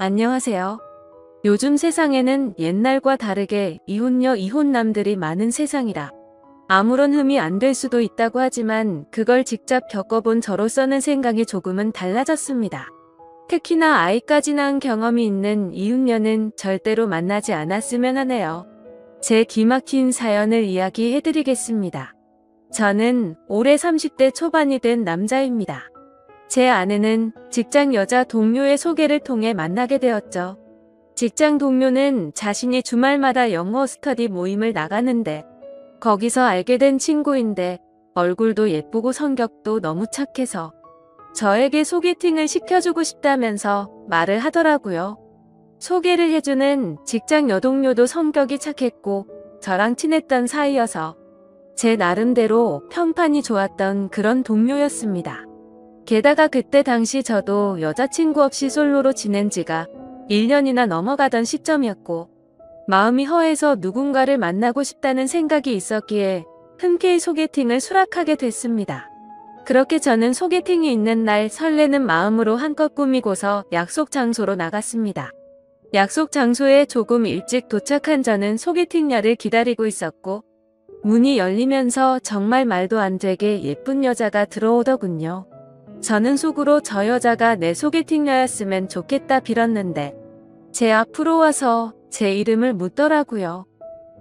안녕하세요. 요즘 세상에는 옛날과 다르게 이혼녀 이혼남들이 많은 세상이라 아무런 흠이 안 될 수도 있다고 하지만 그걸 직접 겪어본 저로서는 생각이 조금은 달라졌습니다. 특히나 아이까지 낳은 경험이 있는 이혼녀는 절대로 만나지 않았으면 하네요. 제 기막힌 사연을 이야기해드리겠습니다. 저는 올해 30대 초반이 된 남자입니다. 제 아내는 직장 여자 동료의 소개를 통해 만나게 되었죠. 직장 동료는 자신이 주말마다 영어 스터디 모임을 나가는데 거기서 알게 된 친구인데 얼굴도 예쁘고 성격도 너무 착해서 저에게 소개팅을 시켜주고 싶다면서 말을 하더라고요. 소개를 해주는 직장 여동료도 성격이 착했고 저랑 친했던 사이여서 제 나름대로 평판이 좋았던 그런 동료였습니다. 게다가 그때 당시 저도 여자친구 없이 솔로로 지낸 지가 1년이나 넘어가던 시점이었고 마음이 허해서 누군가를 만나고 싶다는 생각이 있었기에 흔쾌히 소개팅을 수락하게 됐습니다. 그렇게 저는 소개팅이 있는 날 설레는 마음으로 한껏 꾸미고서 약속 장소로 나갔습니다. 약속 장소에 조금 일찍 도착한 저는 소개팅녀를 기다리고 있었고 문이 열리면서 정말 말도 안 되게 예쁜 여자가 들어오더군요. 저는 속으로 저 여자가 내 소개팅녀였으면 좋겠다 빌었는데 제 앞으로 와서 제 이름을 묻더라고요.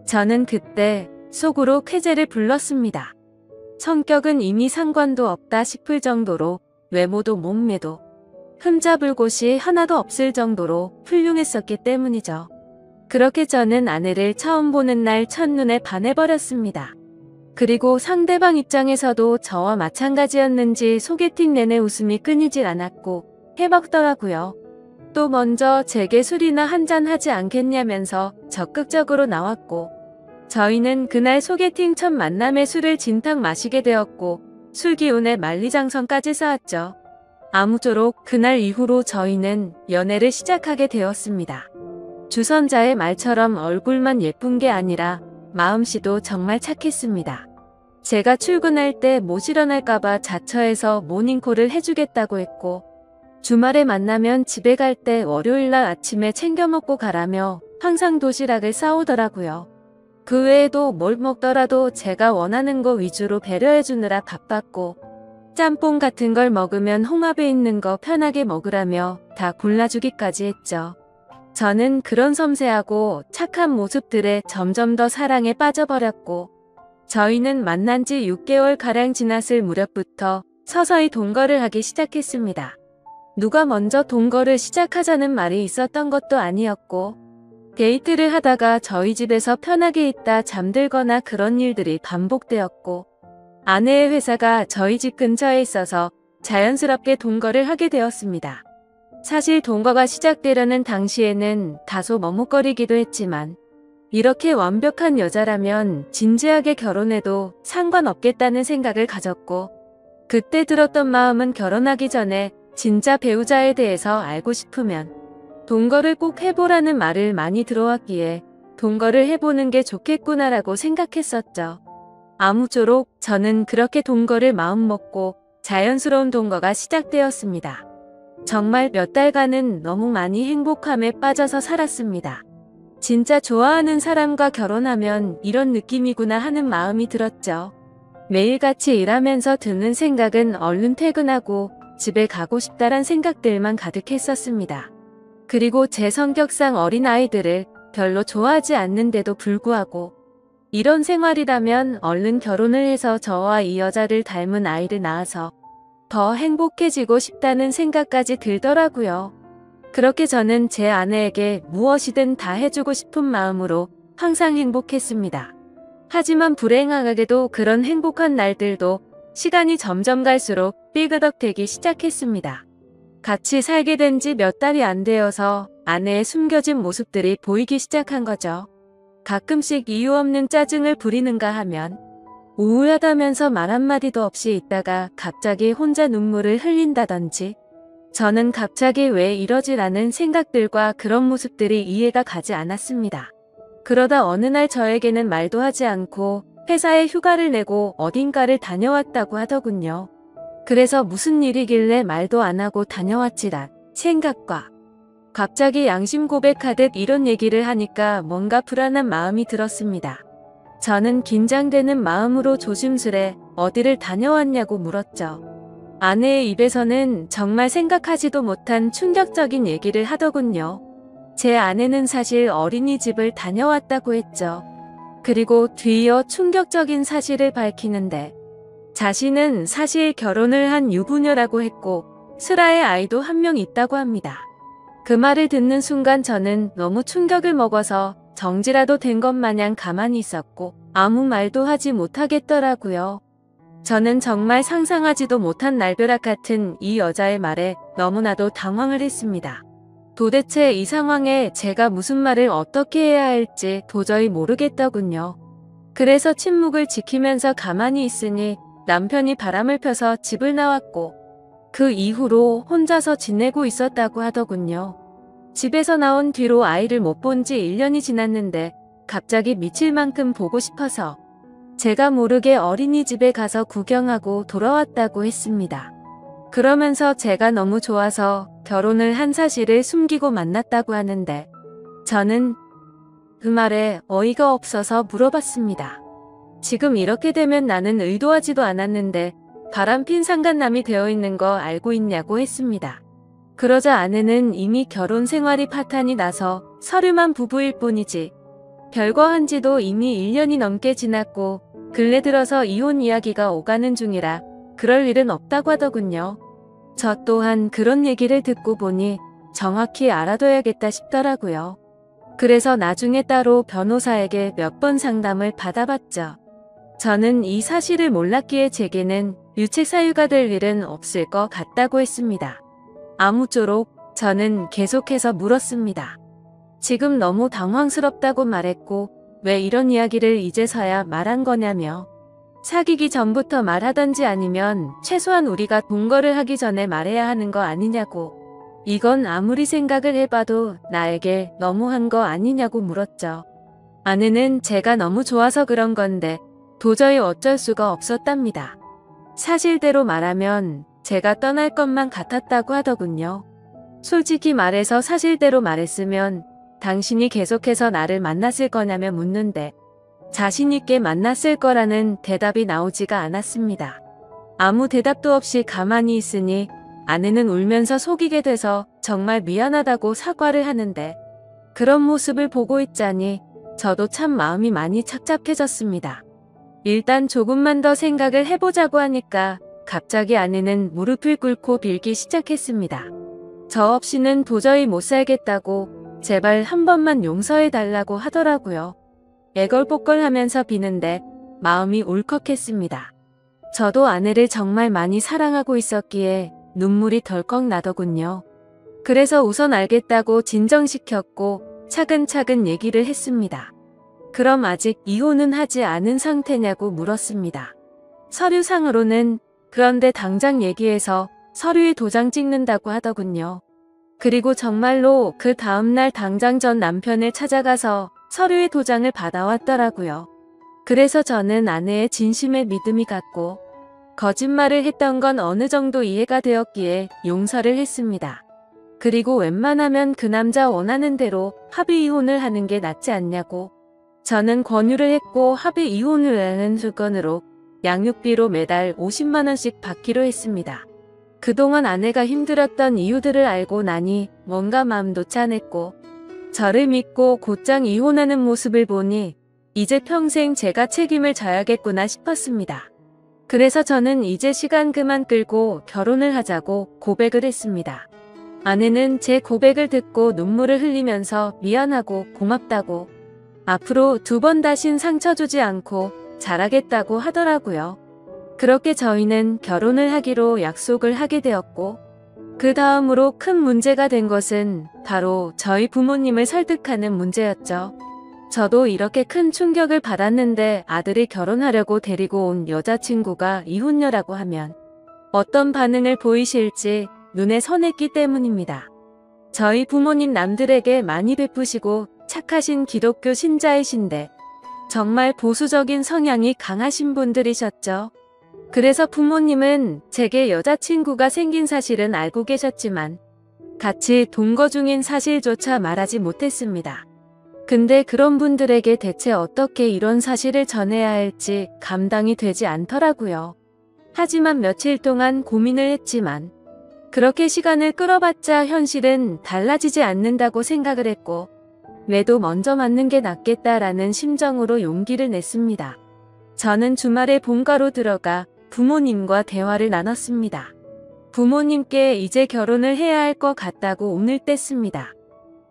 저는 그때 속으로 쾌재를 불렀습니다. 성격은 이미 상관도 없다 싶을 정도로 외모도 몸매도 흠잡을 곳이 하나도 없을 정도로 훌륭했었기 때문이죠. 그렇게 저는 아내를 처음 보는 날 첫눈에 반해버렸습니다. 그리고 상대방 입장에서도 저와 마찬가지였는지 소개팅 내내 웃음이 끊이질 않았고 해먹더라고요. 또 먼저 제게 술이나 한잔 하지 않겠냐면서 적극적으로 나왔고 저희는 그날 소개팅 첫 만남에 술을 진탕 마시게 되었고 술 기운에 만리장성까지 쌓았죠. 아무쪼록 그날 이후로 저희는 연애를 시작하게 되었습니다. 주선자의 말처럼 얼굴만 예쁜 게 아니라 마음씨도 정말 착했습니다. 제가 출근할 때 못 일어날까봐 자처해서 모닝콜을 해주겠다고 했고 주말에 만나면 집에 갈 때 월요일날 아침에 챙겨 먹고 가라며 항상 도시락을 싸오더라고요. 그 외에도 뭘 먹더라도 제가 원하는 거 위주로 배려해주느라 바빴고 짬뽕 같은 걸 먹으면 홍합에 있는 거 편하게 먹으라며 다 골라주기까지 했죠. 저는 그런 섬세하고 착한 모습들에 점점 더 사랑에 빠져버렸고 저희는 만난 지 6개월가량 지났을 무렵부터 서서히 동거를 하기 시작했습니다. 누가 먼저 동거를 시작하자는 말이 있었던 것도 아니었고 데이트를 하다가 저희 집에서 편하게 있다 잠들거나 그런 일들이 반복되었고 아내의 회사가 저희 집 근처에 있어서 자연스럽게 동거를 하게 되었습니다. 사실 동거가 시작되려는 당시에는 다소 머뭇거리기도 했지만 이렇게 완벽한 여자라면 진지하게 결혼해도 상관없겠다는 생각을 가졌고 그때 들었던 마음은 결혼하기 전에 진짜 배우자에 대해서 알고 싶으면 동거를 꼭 해보라는 말을 많이 들어왔기에 동거를 해보는 게 좋겠구나라고 생각했었죠. 아무쪼록 저는 그렇게 동거를 마음먹고 자연스러운 동거가 시작되었습니다. 정말 몇 달간은 너무 많이 행복함에 빠져서 살았습니다. 진짜 좋아하는 사람과 결혼하면 이런 느낌이구나 하는 마음이 들었죠. 매일같이 일하면서 드는 생각은 얼른 퇴근하고 집에 가고 싶다란 생각들만 가득했었습니다. 그리고 제 성격상 어린아이들을 별로 좋아하지 않는데도 불구하고 이런 생활이라면 얼른 결혼을 해서 저와 이 여자를 닮은 아이를 낳아서 더 행복해지고 싶다는 생각까지 들더라고요. 그렇게 저는 제 아내에게 무엇이든 다 해주고 싶은 마음으로 항상 행복했습니다. 하지만 불행하게도 그런 행복한 날들도 시간이 점점 갈수록 삐그덕대기 시작했습니다. 같이 살게 된 지 몇 달이 안 되어서 아내의 숨겨진 모습들이 보이기 시작한 거죠. 가끔씩 이유 없는 짜증을 부리는가 하면 우울하다면서 말 한마디도 없이 있다가 갑자기 혼자 눈물을 흘린다든지 저는 갑자기 왜 이러지라는 생각들과 그런 모습들이 이해가 가지 않았습니다. 그러다 어느 날 저에게는 말도 하지 않고 회사에 휴가를 내고 어딘가를 다녀왔다고 하더군요. 그래서 무슨 일이길래 말도 안 하고 다녀왔지란 생각과 갑자기 양심 고백하듯 이런 얘기를 하니까 뭔가 불안한 마음이 들었습니다. 저는 긴장되는 마음으로 조심스레 어디를 다녀왔냐고 물었죠. 아내의 입에서는 정말 생각하지도 못한 충격적인 얘기를 하더군요. 제 아내는 사실 어린이집을 다녀왔다고 했죠. 그리고 뒤이어 충격적인 사실을 밝히는데 자신은 사실 결혼을 한 유부녀라고 했고 슬아의 아이도 한 명 있다고 합니다. 그 말을 듣는 순간 저는 너무 충격을 먹어서 정지라도 된 것 마냥 가만히 있었고 아무 말도 하지 못하겠더라고요. 저는 정말 상상하지도 못한 날벼락 같은 이 여자의 말에 너무나도 당황을 했습니다. 도대체 이 상황에 제가 무슨 말을 어떻게 해야 할지 도저히 모르겠더군요. 그래서 침묵을 지키면서 가만히 있으니 남편이 바람을 펴서 집을 나왔고 그 이후로 혼자서 지내고 있었다고 하더군요. 집에서 나온 뒤로 아이를 못 본 지 1년이 지났는데 갑자기 미칠 만큼 보고 싶어서 제가 모르게 어린이집에 가서 구경하고 돌아왔다고 했습니다. 그러면서 제가 너무 좋아서 결혼을 한 사실을 숨기고 만났다고 하는데 저는 그 말에 어이가 없어서 물어봤습니다. 지금 이렇게 되면 나는 의도하지도 않았는데 바람핀 상간남이 되어 있는 거 알고 있냐고 했습니다. 그러자 아내는 이미 결혼 생활이 파탄이 나서 서류만 부부일 뿐이지 별거 한 지도 이미 1년이 넘게 지났고 근래 들어서 이혼 이야기가 오가는 중이라 그럴 일은 없다고 하더군요. 저 또한 그런 얘기를 듣고 보니 정확히 알아둬야겠다 싶더라고요. 그래서 나중에 따로 변호사에게 몇 번 상담을 받아봤죠. 저는 이 사실을 몰랐기에 제게는 유책 사유가 될 일은 없을 것 같다고 했습니다. 아무쪼록 저는 계속해서 물었습니다. 지금 너무 당황스럽다고 말했고 왜 이런 이야기를 이제서야 말한 거냐며. 사귀기 전부터 말하던지 아니면 최소한 우리가 동거를 하기 전에 말해야 하는 거 아니냐고. 이건 아무리 생각을 해봐도 나에게 너무한 거 아니냐고 물었죠. 아내는 제가 너무 좋아서 그런 건데 도저히 어쩔 수가 없었답니다. 사실대로 말하면 제가 떠날 것만 같았다고 하더군요. 솔직히 말해서 사실대로 말했으면 당신이 계속해서 나를 만났을 거냐며 묻는데 자신있게 만났을 거라는 대답이 나오지가 않았습니다. 아무 대답도 없이 가만히 있으니 아내는 울면서 속이게 돼서 정말 미안하다고 사과를 하는데 그런 모습을 보고 있자니 저도 참 마음이 많이 착잡해졌습니다. 일단 조금만 더 생각을 해보자고 하니까 갑자기 아내는 무릎을 꿇고 빌기 시작했습니다. 저 없이는 도저히 못 살겠다고 제발 한 번만 용서해달라고 하더라고요. 애걸복걸하면서 비는데 마음이 울컥했습니다. 저도 아내를 정말 많이 사랑하고 있었기에 눈물이 덜컥 나더군요. 그래서 우선 알겠다고 진정시켰고 차근차근 얘기를 했습니다. 그럼 아직 이혼은 하지 않은 상태냐고 물었습니다. 서류상으로는 그런데 당장 얘기해서 서류에 도장 찍는다고 하더군요. 그리고 정말로 그 다음날 당장 전 남편을 찾아가서 서류에 도장을 받아왔더라고요. 그래서 저는 아내의 진심에 믿음이 갔고 거짓말을 했던 건 어느 정도 이해가 되었기에 용서를 했습니다. 그리고 웬만하면 그 남자 원하는 대로 합의 이혼을 하는 게 낫지 않냐고. 저는 권유를 했고 합의 이혼을 하는 조건으로 양육비로 매달 50만 원씩 받기로 했습니다. 그동안 아내가 힘들었던 이유들을 알고 나니 뭔가 마음도 짠했고 저를 믿고 곧장 이혼하는 모습을 보니 이제 평생 제가 책임을 져야겠구나 싶었습니다. 그래서 저는 이제 시간 그만 끌고 결혼을 하자고 고백을 했습니다. 아내는 제 고백을 듣고 눈물을 흘리면서 미안하고 고맙다고 앞으로 2번 다신 상처 주지 않고 잘하겠다고 하더라고요. 그렇게 저희는 결혼을 하기로 약속을 하게 되었고 그 다음으로 큰 문제가 된 것은 바로 저희 부모님을 설득하는 문제였죠. 저도 이렇게 큰 충격을 받았는데 아들이 결혼하려고 데리고 온 여자친구가 이혼녀라고 하면 어떤 반응을 보이실지 눈에 선했기 때문입니다. 저희 부모님 남들에게 많이 베푸시고 착하신 기독교 신자이신데 정말 보수적인 성향이 강하신 분들이셨죠. 그래서 부모님은 제게 여자친구가 생긴 사실은 알고 계셨지만 같이 동거 중인 사실조차 말하지 못했습니다. 근데 그런 분들에게 대체 어떻게 이런 사실을 전해야 할지 감당이 되지 않더라고요. 하지만 며칠 동안 고민을 했지만 그렇게 시간을 끌어봤자 현실은 달라지지 않는다고 생각을 했고 매도 먼저 맞는 게 낫겠다라는 심정으로 용기를 냈습니다. 저는 주말에 본가로 들어가 부모님과 대화를 나눴습니다. 부모님께 이제 결혼을 해야 할 것 같다고 운을 뗐습니다.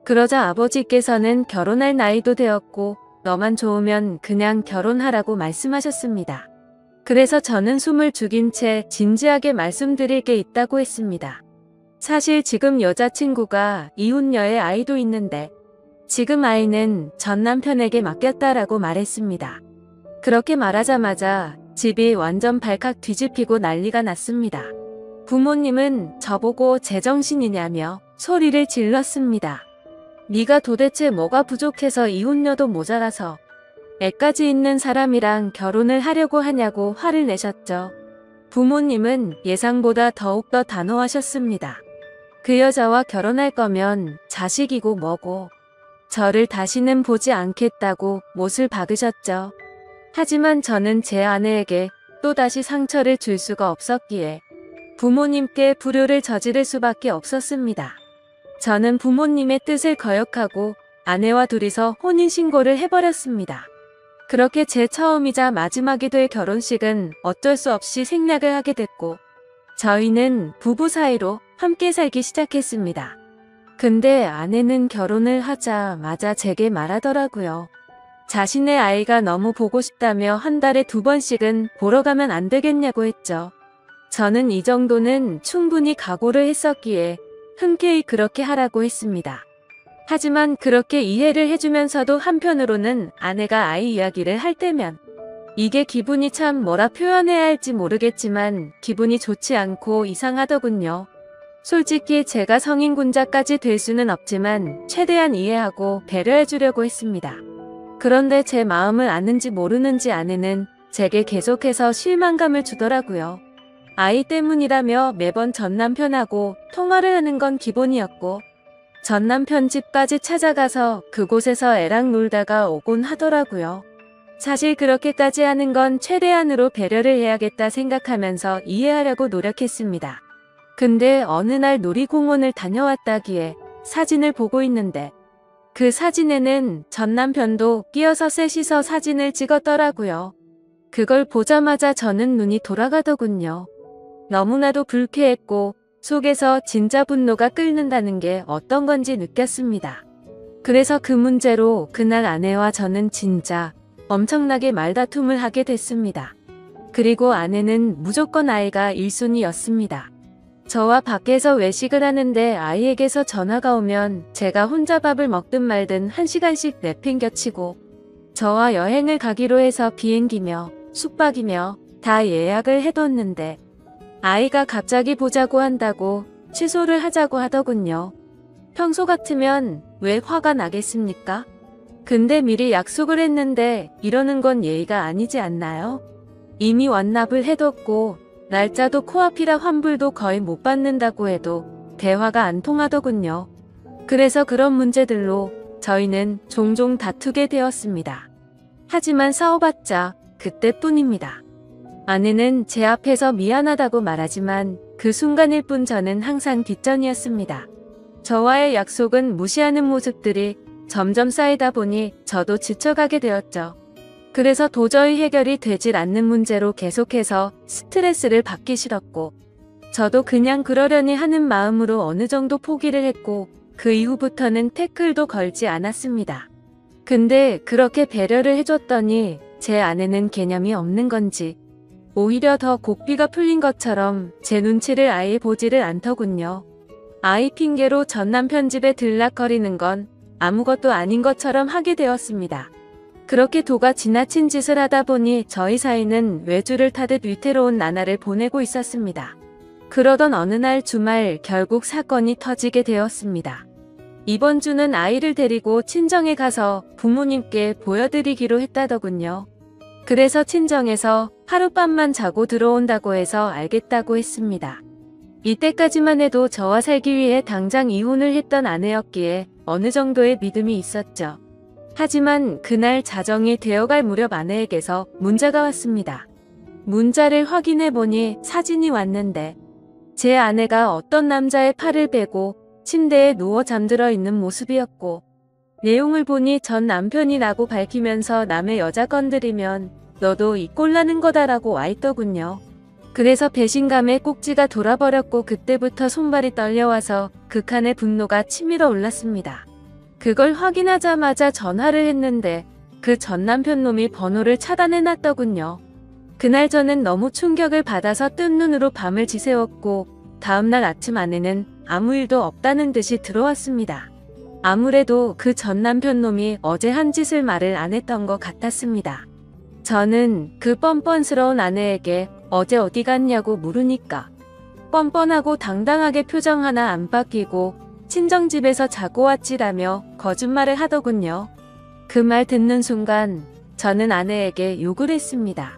그러자 아버지께서는 결혼할 나이도 되었고 너만 좋으면 그냥 결혼하라고 말씀하셨습니다. 그래서 저는 숨을 죽인 채 진지하게 말씀드릴 게 있다고 했습니다. 사실 지금 여자친구가 이혼녀의 아이도 있는데 지금 아이는 전 남편에게 맡겼다라고 말했습니다. 그렇게 말하자마자 집이 완전 발칵 뒤집히고 난리가 났습니다. 부모님은 저보고 제정신이냐며 소리를 질렀습니다. 네가 도대체 뭐가 부족해서 이혼녀도 모자라서 애까지 있는 사람이랑 결혼을 하려고 하냐고 화를 내셨죠. 부모님은 예상보다 더욱더 단호하셨습니다. 그 여자와 결혼할 거면 자식이고 뭐고 저를 다시는 보지 않겠다고 못을 박으셨죠. 하지만 저는 제 아내에게 또다시 상처를 줄 수가 없었기에 부모님께 불효를 저지를 수밖에 없었습니다. 저는 부모님의 뜻을 거역하고 아내와 둘이서 혼인신고를 해버렸습니다. 그렇게 제 처음이자 마지막이 될 결혼식은 어쩔 수 없이 생략을 하게 됐고 저희는 부부 사이로 함께 살기 시작했습니다. 근데 아내는 결혼을 하자마자 제게 말하더라고요. 자신의 아이가 너무 보고 싶다며 한 달에 2번씩은 보러 가면 안 되겠냐고 했죠. 저는 이 정도는 충분히 각오를 했었기에 흔쾌히 그렇게 하라고 했습니다. 하지만 그렇게 이해를 해주면서도 한편으로는 아내가 아이 이야기를 할 때면 이게 기분이 참 뭐라 표현해야 할지 모르겠지만 기분이 좋지 않고 이상하더군요. 솔직히 제가 성인군자까지 될 수는 없지만 최대한 이해하고 배려해주려고 했습니다. 그런데 제 마음을 아는지 모르는지 아내는 제게 계속해서 실망감을 주더라고요. 아이 때문이라며 매번 전남편하고 통화를 하는 건 기본이었고 전남편 집까지 찾아가서 그곳에서 애랑 놀다가 오곤 하더라고요. 사실 그렇게까지 하는 건 최대한으로 배려를 해야겠다 생각하면서 이해하려고 노력했습니다. 근데 어느 날 놀이공원을 다녀왔다기에 사진을 보고 있는데 그 사진에는 전남편도 끼어서 셋이서 사진을 찍었더라고요. 그걸 보자마자 저는 눈이 돌아가더군요. 너무나도 불쾌했고 속에서 진짜 분노가 끓는다는 게 어떤 건지 느꼈습니다. 그래서 그 문제로 그날 아내와 저는 진짜 엄청나게 말다툼을 하게 됐습니다. 그리고 아내는 무조건 아이가 1순위였습니다. 저와 밖에서 외식을 하는데 아이에게서 전화가 오면 제가 혼자 밥을 먹든 말든 1시간씩 내팽겨치고 저와 여행을 가기로 해서 비행기며 숙박이며 다 예약을 해뒀는데 아이가 갑자기 보자고 한다고 취소를 하자고 하더군요. 평소 같으면 왜 화가 나겠습니까? 근데 미리 약속을 했는데 이러는 건 예의가 아니지 않나요? 이미 완납을 해뒀고 날짜도 코앞이라 환불도 거의 못 받는다고 해도 대화가 안 통하더군요. 그래서 그런 문제들로 저희는 종종 다투게 되었습니다. 하지만 싸워봤자 그때뿐입니다. 아내는 제 앞에서 미안하다고 말하지만 그 순간일 뿐 저는 항상 뒷전이었습니다. 저와의 약속은 무시하는 모습들이 점점 쌓이다 보니 저도 지쳐가게 되었죠. 그래서 도저히 해결이 되질 않는 문제로 계속해서 스트레스를 받기 싫었고 저도 그냥 그러려니 하는 마음으로 어느 정도 포기를 했고 그 이후부터는 태클도 걸지 않았습니다. 근데 그렇게 배려를 해줬더니 제 아내는 개념이 없는 건지 오히려 더 고삐가 풀린 것처럼 제 눈치를 아예 보지를 않더군요. 아이 핑계로 전남편 집에 들락거리는 건 아무것도 아닌 것처럼 하게 되었습니다. 그렇게 도가 지나친 짓을 하다 보니 저희 사이는 외주를 타듯 위태로운 나날을 보내고 있었습니다. 그러던 어느 날 주말 결국 사건이 터지게 되었습니다. 이번 주는 아이를 데리고 친정에 가서 부모님께 보여드리기로 했다더군요. 그래서 친정에서 하룻밤만 자고 들어온다고 해서 알겠다고 했습니다. 이때까지만 해도 저와 살기 위해 당장 이혼을 했던 아내였기에 어느 정도의 믿음이 있었죠. 하지만 그날 자정이 되어갈 무렵 아내에게서 문자가 왔습니다. 문자를 확인해보니 사진이 왔는데 제 아내가 어떤 남자의 팔을 베고 침대에 누워 잠들어 있는 모습이었고, 내용을 보니 전 남편이라고 밝히면서 남의 여자 건드리면 너도 이 꼴 나는 거다라고 와있더군요. 그래서 배신감에 꼭지가 돌아버렸고 그때부터 손발이 떨려와서 극한의 분노가 치밀어 올랐습니다. 그걸 확인하자마자 전화를 했는데 그 전 남편 놈이 번호를 차단해놨더군요. 그날 저는 너무 충격을 받아서 뜬 눈으로 밤을 지새웠고 다음날 아침 아내는 아무 일도 없다는 듯이 들어왔습니다. 아무래도 그 전 남편 놈이 어제 한 짓을 말을 안 했던 것 같았습니다. 저는 그 뻔뻔스러운 아내에게 어제 어디 갔냐고 물으니까 뻔뻔하고 당당하게 표정 하나 안 바뀌고 친정집에서 자고 왔지라며 거짓말을 하더군요. 그 말 듣는 순간 저는 아내에게 욕을 했습니다.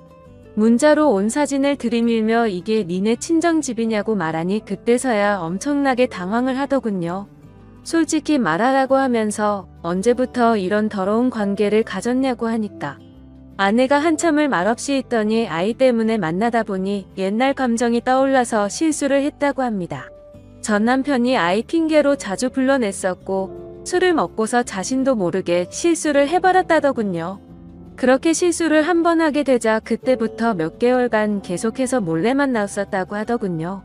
문자로 온 사진을 들이밀며 이게 니네 친정집이냐고 말하니 그때서야 엄청나게 당황을 하더군요. 솔직히 말하라고 하면서 언제부터 이런 더러운 관계를 가졌냐고 하니까 아내가 한참을 말없이 있더니 아이 때문에 만나다 보니 옛날 감정이 떠올라서 실수를 했다고 합니다. 전 남편이 아이 핑계로 자주 불러냈었고 술을 먹고서 자신도 모르게 실수를 해버렸다더군요. 그렇게 실수를 한 번 하게 되자 그때부터 몇 개월간 계속해서 몰래 만났었다고 하더군요.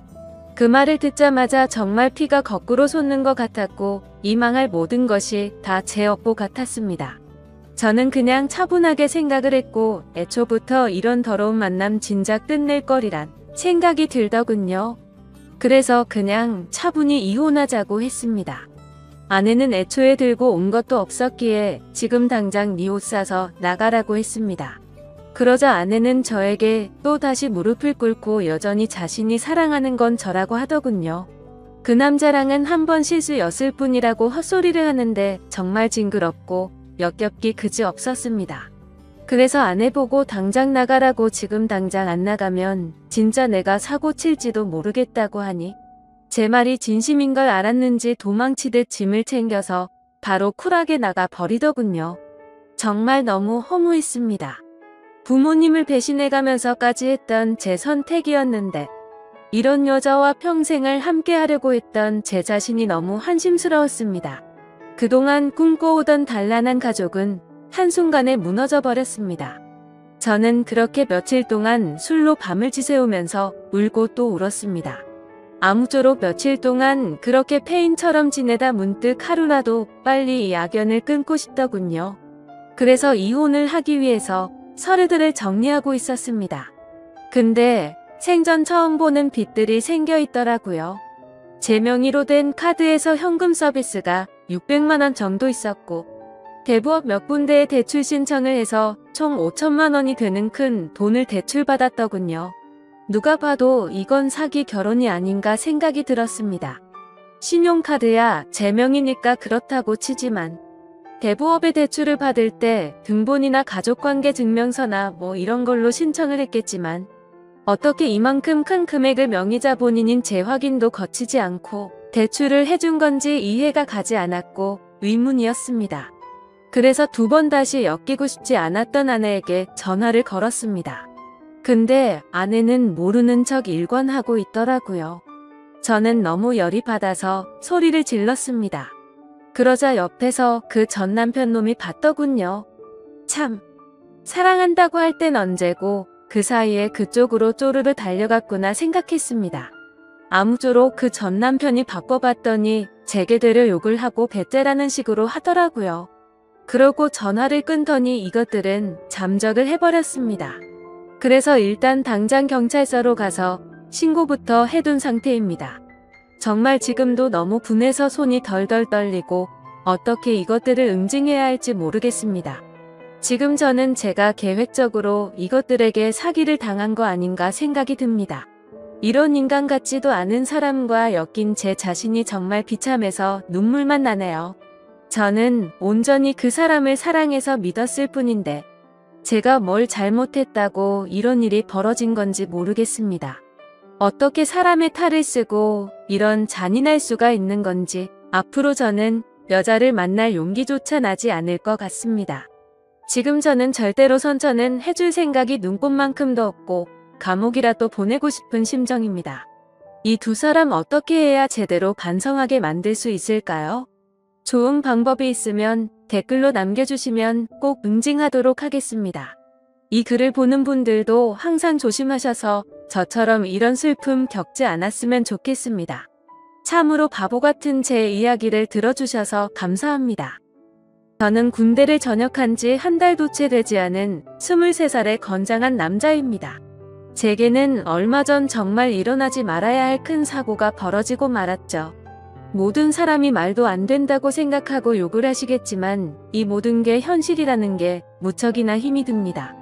그 말을 듣자마자 정말 피가 거꾸로 솟는 것 같았고 이 망할 모든 것이 다 제 업보 같았습니다. 저는 그냥 차분하게 생각을 했고 애초부터 이런 더러운 만남 진작 끝낼 거리란 생각이 들더군요. 그래서 그냥 차분히 이혼하자고 했습니다. 아내는 애초에 들고 온 것도 없었기에 지금 당장 네 옷 사서 나가라고 했습니다. 그러자 아내는 저에게 또 다시 무릎을 꿇고 여전히 자신이 사랑하는 건 저라고 하더군요. 그 남자랑은 한 번 실수였을 뿐이라고 헛소리를 하는데 정말 징그럽고 역겹기 그지없었습니다. 그래서 아내 보고 당장 나가라고 지금 당장 안 나가면 진짜 내가 사고 칠지도 모르겠다고 하니 제 말이 진심인 걸 알았는지 도망치듯 짐을 챙겨서 바로 쿨하게 나가 버리더군요. 정말 너무 허무했습니다. 부모님을 배신해가면서까지 했던 제 선택이었는데 이런 여자와 평생을 함께 하려고 했던 제 자신이 너무 한심스러웠습니다. 그동안 꿈꿔오던 단란한 가족은 한순간에 무너져 버렸습니다. 저는 그렇게 며칠 동안 술로 밤을 지새우면서 울고 또 울었습니다. 아무쪼록 며칠 동안 그렇게 폐인처럼 지내다 문득 하루라도 빨리 이 악연을 끊고 싶더군요. 그래서 이혼을 하기 위해서 서류들을 정리하고 있었습니다. 근데 생전 처음 보는 빚들이 생겨 있더라고요. 제 명의로 된 카드에서 현금 서비스가 600만 원 정도 있었고 대부업 몇 군데에 대출 신청을 해서 총 5천만 원이 되는 큰 돈을 대출받았더군요. 누가 봐도 이건 사기 결혼이 아닌가 생각이 들었습니다. 신용카드야 제 명의니까 그렇다고 치지만 대부업의 대출을 받을 때 등본이나 가족관계 증명서나 뭐 이런 걸로 신청을 했겠지만 어떻게 이만큼 큰 금액을 명의자 본인인 제 확인도 거치지 않고 대출을 해준 건지 이해가 가지 않았고 의문이었습니다. 그래서 두 번 다시 엮이고 싶지 않았던 아내에게 전화를 걸었습니다. 근데 아내는 모르는 척 일관하고 있더라고요. 저는 너무 열이 받아서 소리를 질렀습니다. 그러자 옆에서 그 전 남편 놈이 봤더군요. 참, 사랑한다고 할 땐 언제고 그 사이에 그쪽으로 쪼르르 달려갔구나 생각했습니다. 아무쪼록 그 전 남편이 바꿔봤더니 제게 되려 욕을 하고 배째라는 식으로 하더라고요. 그러고 전화를 끊더니 이것들은 잠적을 해버렸습니다. 그래서 일단 당장 경찰서로 가서 신고부터 해둔 상태입니다. 정말 지금도 너무 분해서 손이 덜덜 떨리고 어떻게 이것들을 응징해야 할지 모르겠습니다. 지금 저는 제가 계획적으로 이것들에게 사기를 당한 거 아닌가 생각이 듭니다. 이런 인간 같지도 않은 사람과 엮인 제 자신이 정말 비참해서 눈물만 나네요. 저는 온전히 그 사람을 사랑해서 믿었을 뿐인데 제가 뭘 잘못했다고 이런 일이 벌어진 건지 모르겠습니다. 어떻게 사람의 탈을 쓰고 이런 잔인할 수가 있는 건지 앞으로 저는 여자를 만날 용기조차 나지 않을 것 같습니다. 지금 저는 절대로 선처는 해줄 생각이 눈꼽만큼도 없고 감옥이라도 보내고 싶은 심정입니다. 이 두 사람 어떻게 해야 제대로 반성하게 만들 수 있을까요? 좋은 방법이 있으면 댓글로 남겨주시면 꼭 응징하도록 하겠습니다. 이 글을 보는 분들도 항상 조심하셔서 저처럼 이런 슬픔 겪지 않았으면 좋겠습니다. 참으로 바보 같은 제 이야기를 들어주셔서 감사합니다. 저는 군대를 전역한 지 한 달도 채 되지 않은 23살의 건장한 남자입니다. 제게는 얼마 전 정말 일어나지 말아야 할 큰 사고가 벌어지고 말았죠. 모든 사람이 말도 안 된다고 생각하고 욕을 하시겠지만 이 모든 게 현실이라는 게 무척이나 힘이 듭니다.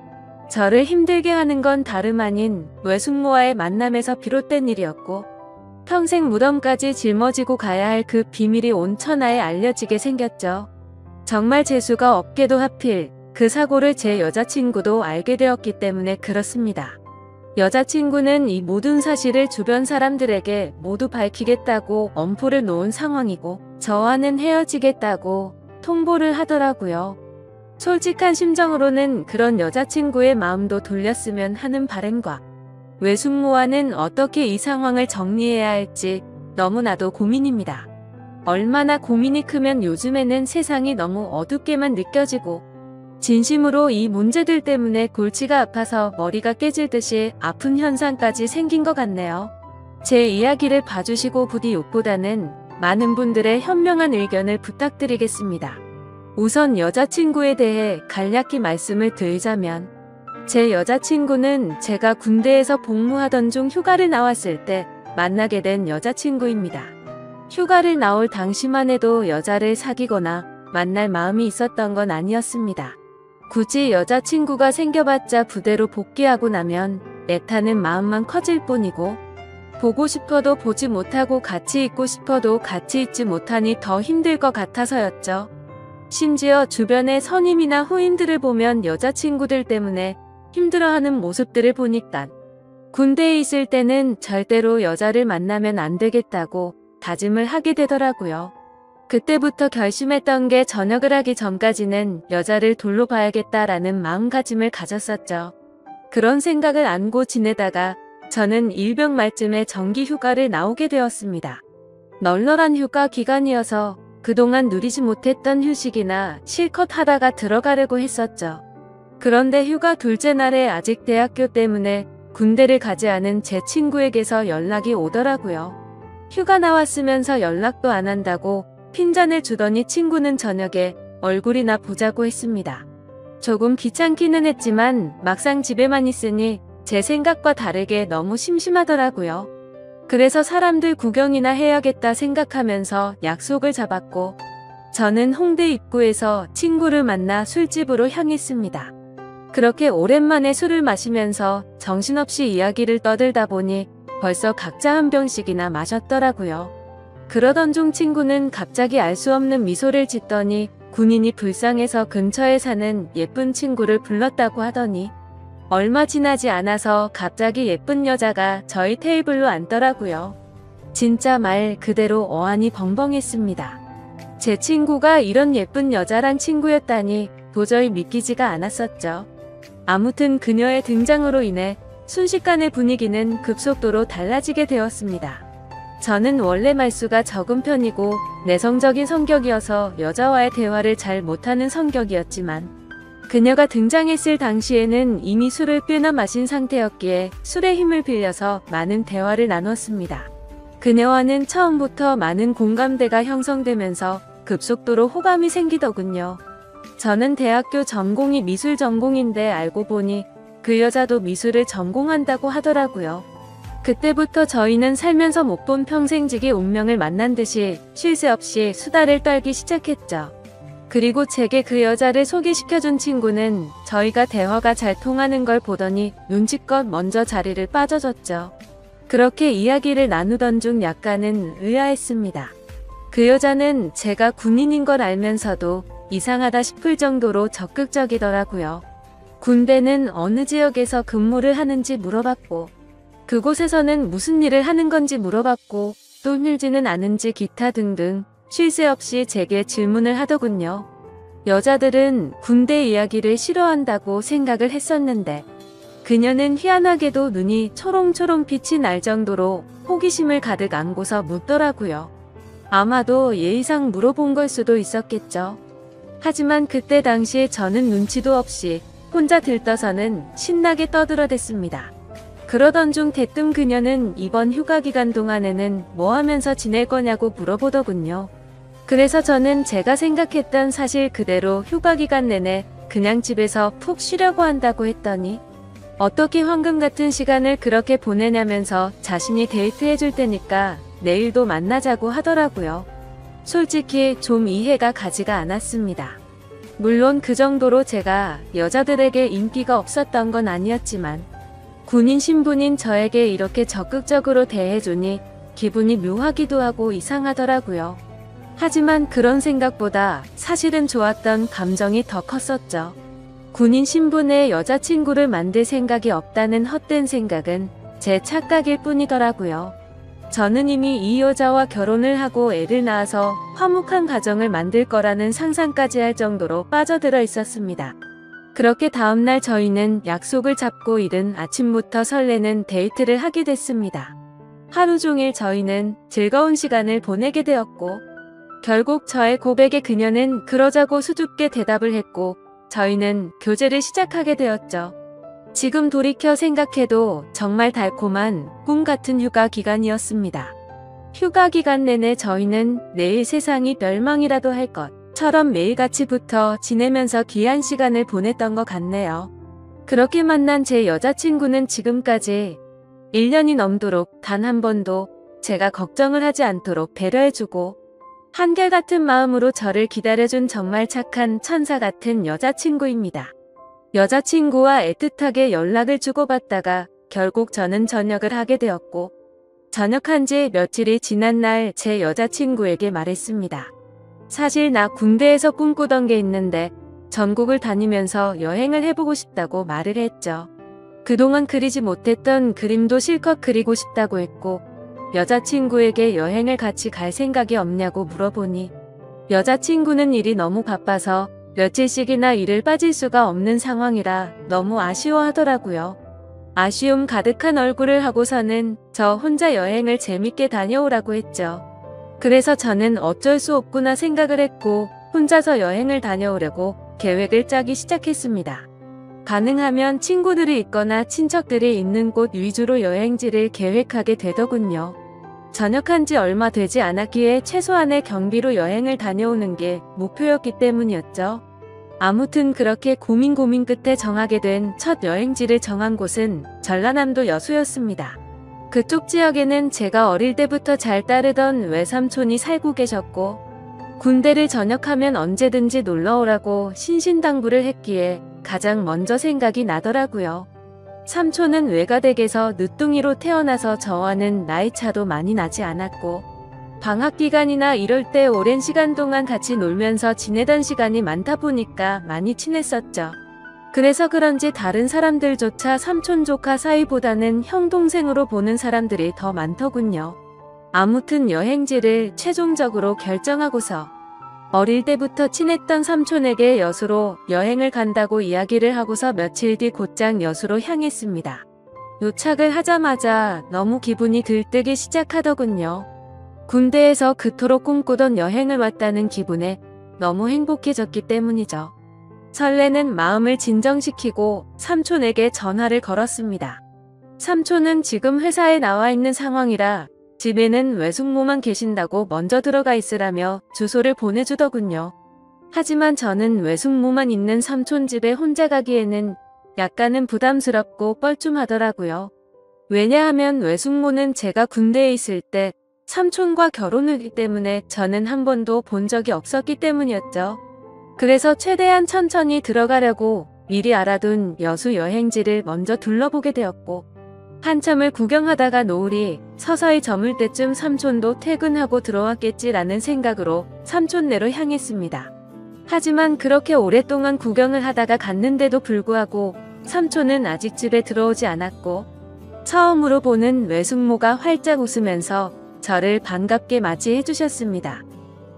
저를 힘들게 하는 건 다름 아닌 외숙모와의 만남에서 비롯된 일이었고 평생 무덤까지 짊어지고 가야 할 그 비밀이 온 천하에 알려지게 생겼죠. 정말 재수가 없게도 하필 그 사고를 제 여자친구도 알게 되었기 때문에 그렇습니다. 여자친구는 이 모든 사실을 주변 사람들에게 모두 밝히겠다고 엄포를 놓은 상황이고 저와는 헤어지겠다고 통보를 하더라고요. 솔직한 심정으로는 그런 여자친구의 마음도 돌렸으면 하는 바람과 외숙모와는 어떻게 이 상황을 정리해야 할지 너무나도 고민입니다. 얼마나 고민이 크면 요즘에는 세상이 너무 어둡게만 느껴지고 진심으로 이 문제들 때문에 골치가 아파서 머리가 깨질 듯이 아픈 현상까지 생긴 것 같네요. 제 이야기를 봐주시고 부디 욕보다는 많은 분들의 현명한 의견을 부탁드리겠습니다. 우선 여자친구에 대해 간략히 말씀을 드리자면 제 여자친구는 제가 군대에서 복무하던 중 휴가를 나왔을 때 만나게 된 여자친구입니다. 휴가를 나올 당시만 해도 여자를 사귀거나 만날 마음이 있었던 건 아니었습니다. 굳이 여자친구가 생겨봤자 부대로 복귀하고 나면 애타는 마음만 커질 뿐이고 보고 싶어도 보지 못하고 같이 있고 싶어도 같이 있지 못하니 더 힘들 것 같아서였죠. 심지어 주변의 선임이나 후임들을 보면 여자친구들 때문에 힘들어하는 모습들을 보니까 군대에 있을 때는 절대로 여자를 만나면 안 되겠다고 다짐을 하게 되더라고요. 그때부터 결심했던 게 전역을 하기 전까지는 여자를 둘로 봐야겠다라는 마음가짐을 가졌었죠. 그런 생각을 안고 지내다가 저는 일병 말쯤에 정기 휴가를 나오게 되었습니다. 널널한 휴가 기간이어서 그동안 누리지 못했던 휴식이나 실컷 하다가 들어가려고 했었죠. 그런데 휴가 둘째 날에 아직 대학교 때문에 군대를 가지 않은 제 친구에게서 연락이 오더라고요. 휴가 나왔으면서 연락도 안 한다고 핀잔을 주더니 친구는 저녁에 얼굴이나 보자고 했습니다. 조금 귀찮기는 했지만 막상 집에만 있으니 제 생각과 다르게 너무 심심하더라고요. 그래서 사람들 구경이나 해야겠다 생각하면서 약속을 잡았고 저는 홍대 입구에서 친구를 만나 술집으로 향했습니다. 그렇게 오랜만에 술을 마시면서 정신없이 이야기를 떠들다 보니 벌써 각자 한 병씩이나 마셨더라고요. 그러던 중 친구는 갑자기 알 수 없는 미소를 짓더니 군인이 불쌍해서 근처에 사는 예쁜 친구를 불렀다고 하더니 얼마 지나지 않아서 갑자기 예쁜 여자가 저희 테이블로 앉더라고요. 진짜 말 그대로 어안이 벙벙했습니다. 제 친구가 이런 예쁜 여자란 친구였다니 도저히 믿기지가 않았었죠. 아무튼 그녀의 등장으로 인해 순식간에 분위기는 급속도로 달라지게 되었습니다. 저는 원래 말수가 적은 편이고 내성적인 성격이어서 여자와의 대화를 잘 못하는 성격이었지만 그녀가 등장했을 당시에는 이미 술을 꽤나 마신 상태였기에 술의 힘을 빌려서 많은 대화를 나눴습니다. 그녀와는 처음부터 많은 공감대가 형성되면서 급속도로 호감이 생기더군요. 저는 대학교 전공이 미술 전공인데 알고 보니 그 여자도 미술을 전공한다고 하더라고요. 그때부터 저희는 살면서 못 본 평생지기 운명을 만난 듯이 쉴 새 없이 수다를 떨기 시작했죠. 그리고 제게 그 여자를 소개시켜준 친구는 저희가 대화가 잘 통하는 걸 보더니 눈치껏 먼저 자리를 빠져줬죠. 그렇게 이야기를 나누던 중 약간은 의아했습니다. 그 여자는 제가 군인인 걸 알면서도 이상하다 싶을 정도로 적극적이더라고요. 군대는 어느 지역에서 근무를 하는지 물어봤고 그곳에서는 무슨 일을 하는 건지 물어봤고 또 힘들지는 않은지 기타 등등 쉴 새 없이 제게 질문을 하더군요. 여자들은 군대 이야기를 싫어한다고 생각을 했었는데 그녀는 희한하게도 눈이 초롱초롱 빛이 날 정도로 호기심을 가득 안고서 묻더라고요. 아마도 예의상 물어본 걸 수도 있었겠죠. 하지만 그때 당시에 저는 눈치도 없이 혼자 들떠서는 신나게 떠들어댔습니다. 그러던 중 대뜸 그녀는 이번 휴가 기간 동안에는 뭐 하면서 지낼 거냐고 물어보더군요. 그래서 저는 제가 생각했던 사실 그대로 휴가 기간 내내 그냥 집에서 푹 쉬려고 한다고 했더니 어떻게 황금 같은 시간을 그렇게 보내냐면서 자신이 데이트해 줄 테니까 내일도 만나자고 하더라고요. 솔직히 좀 이해가 가지가 않았습니다. 물론 그 정도로 제가 여자들에게 인기가 없었던 건 아니었지만 군인 신분인 저에게 이렇게 적극적으로 대해주니 기분이 묘하기도 하고 이상하더라고요. 하지만 그런 생각보다 사실은 좋았던 감정이 더 컸었죠. 군인 신분의 여자친구를 만들 생각이 없다는 헛된 생각은 제 착각일 뿐이더라고요. 저는 이미 이 여자와 결혼을 하고 애를 낳아서 화목한 가정을 만들 거라는 상상까지 할 정도로 빠져들어 있었습니다. 그렇게 다음날 저희는 약속을 잡고 이른 아침부터 설레는 데이트를 하게 됐습니다. 하루 종일 저희는 즐거운 시간을 보내게 되었고 결국 저의 고백에 그녀는 그러자고 수줍게 대답을 했고 저희는 교제를 시작하게 되었죠. 지금 돌이켜 생각해도 정말 달콤한 꿈 같은 휴가 기간이었습니다. 휴가 기간 내내 저희는 내일 세상이 멸망이라도 할 것처럼 매일같이 붙어 지내면서 귀한 시간을 보냈던 것 같네요. 그렇게 만난 제 여자친구는 지금까지 1년이 넘도록 단 한 번도 제가 걱정을 하지 않도록 배려해주고 한결같은 마음으로 저를 기다려준 정말 착한 천사 같은 여자친구입니다. 여자친구와 애틋하게 연락을 주고받다가 결국 저는 전역을 하게 되었고 전역한 지 며칠이 지난 날 제 여자친구에게 말했습니다. 사실 나 군대에서 꿈꾸던 게 있는데 전국을 다니면서 여행을 해보고 싶다고 말을 했죠. 그동안 그리지 못했던 그림도 실컷 그리고 싶다고 했고 여자친구에게 여행을 같이 갈 생각이 없냐고 물어보니 여자친구는 일이 너무 바빠서 며칠씩이나 일을 빠질 수가 없는 상황이라 너무 아쉬워하더라고요. 아쉬움 가득한 얼굴을 하고서는 저 혼자 여행을 재밌게 다녀오라고 했죠. 그래서 저는 어쩔 수 없구나 생각을 했고 혼자서 여행을 다녀오려고 계획을 짜기 시작했습니다. 가능하면 친구들이 있거나 친척들이 있는 곳 위주로 여행지를 계획하게 되더군요. 전역한 지 얼마 되지 않았기에 최소한의 경비로 여행을 다녀오는 게 목표였기 때문이었죠. 아무튼 그렇게 고민 끝에 정하게 된 첫 여행지를 정한 곳은 전라남도 여수였습니다. 그쪽 지역에는 제가 어릴 때부터 잘 따르던 외삼촌이 살고 계셨고 군대를 전역하면 언제든지 놀러오라고 신신당부를 했기에 가장 먼저 생각이 나더라고요. 삼촌은 외가댁에서 늦둥이로 태어나서 저와는 나이 차도 많이 나지 않았고 방학 기간이나 이럴 때 오랜 시간 동안 같이 놀면서 지내던 시간이 많다 보니까 많이 친했었죠. 그래서 그런지 다른 사람들조차 삼촌 조카 사이보다는 형 동생으로 보는 사람들이 더 많더군요. 아무튼 여행지를 최종적으로 결정하고서 어릴 때부터 친했던 삼촌에게 여수로 여행을 간다고 이야기를 하고서 며칠 뒤 곧장 여수로 향했습니다. 도착을 하자마자 너무 기분이 들뜨기 시작하더군요. 군대에서 그토록 꿈꾸던 여행을 왔다는 기분에 너무 행복해졌기 때문이죠. 설레는 마음을 진정시키고 삼촌에게 전화를 걸었습니다. 삼촌은 지금 회사에 나와 있는 상황이라 집에는 외숙모만 계신다고 먼저 들어가 있으라며 주소를 보내주더군요. 하지만 저는 외숙모만 있는 삼촌 집에 혼자 가기에는 약간은 부담스럽고 뻘쭘하더라고요. 왜냐하면 외숙모는 제가 군대에 있을 때 삼촌과 결혼을 했기 때문에 저는 한 번도 본 적이 없었기 때문이었죠. 그래서 최대한 천천히 들어가려고 미리 알아둔 여수 여행지를 먼저 둘러보게 되었고 한참을 구경하다가 노을이 서서히 저물 때쯤 삼촌도 퇴근하고 들어왔겠지라는 생각으로 삼촌네로 향했습니다. 하지만 그렇게 오랫동안 구경을 하다가 갔는데도 불구하고 삼촌은 아직 집에 들어오지 않았고 처음으로 보는 외숙모가 활짝 웃으면서 저를 반갑게 맞이해 주셨습니다.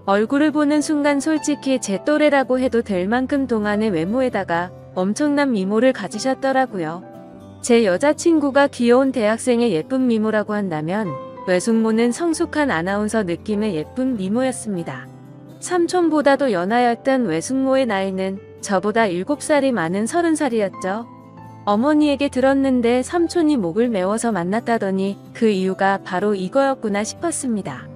얼굴을 보는 순간 솔직히 제 또래라고 해도 될 만큼 동안의 외모에다가 엄청난 미모를 가지셨더라고요. 제 여자친구가 귀여운 대학생의 예쁜 미모라고 한다면 외숙모는 성숙한 아나운서 느낌의 예쁜 미모였습니다. 삼촌보다도 연하였던 외숙모의 나이는 저보다 7살이 많은 30살이었죠. 어머니에게 들었는데 삼촌이 목을 메워서 만났다더니 그 이유가 바로 이거였구나 싶었습니다.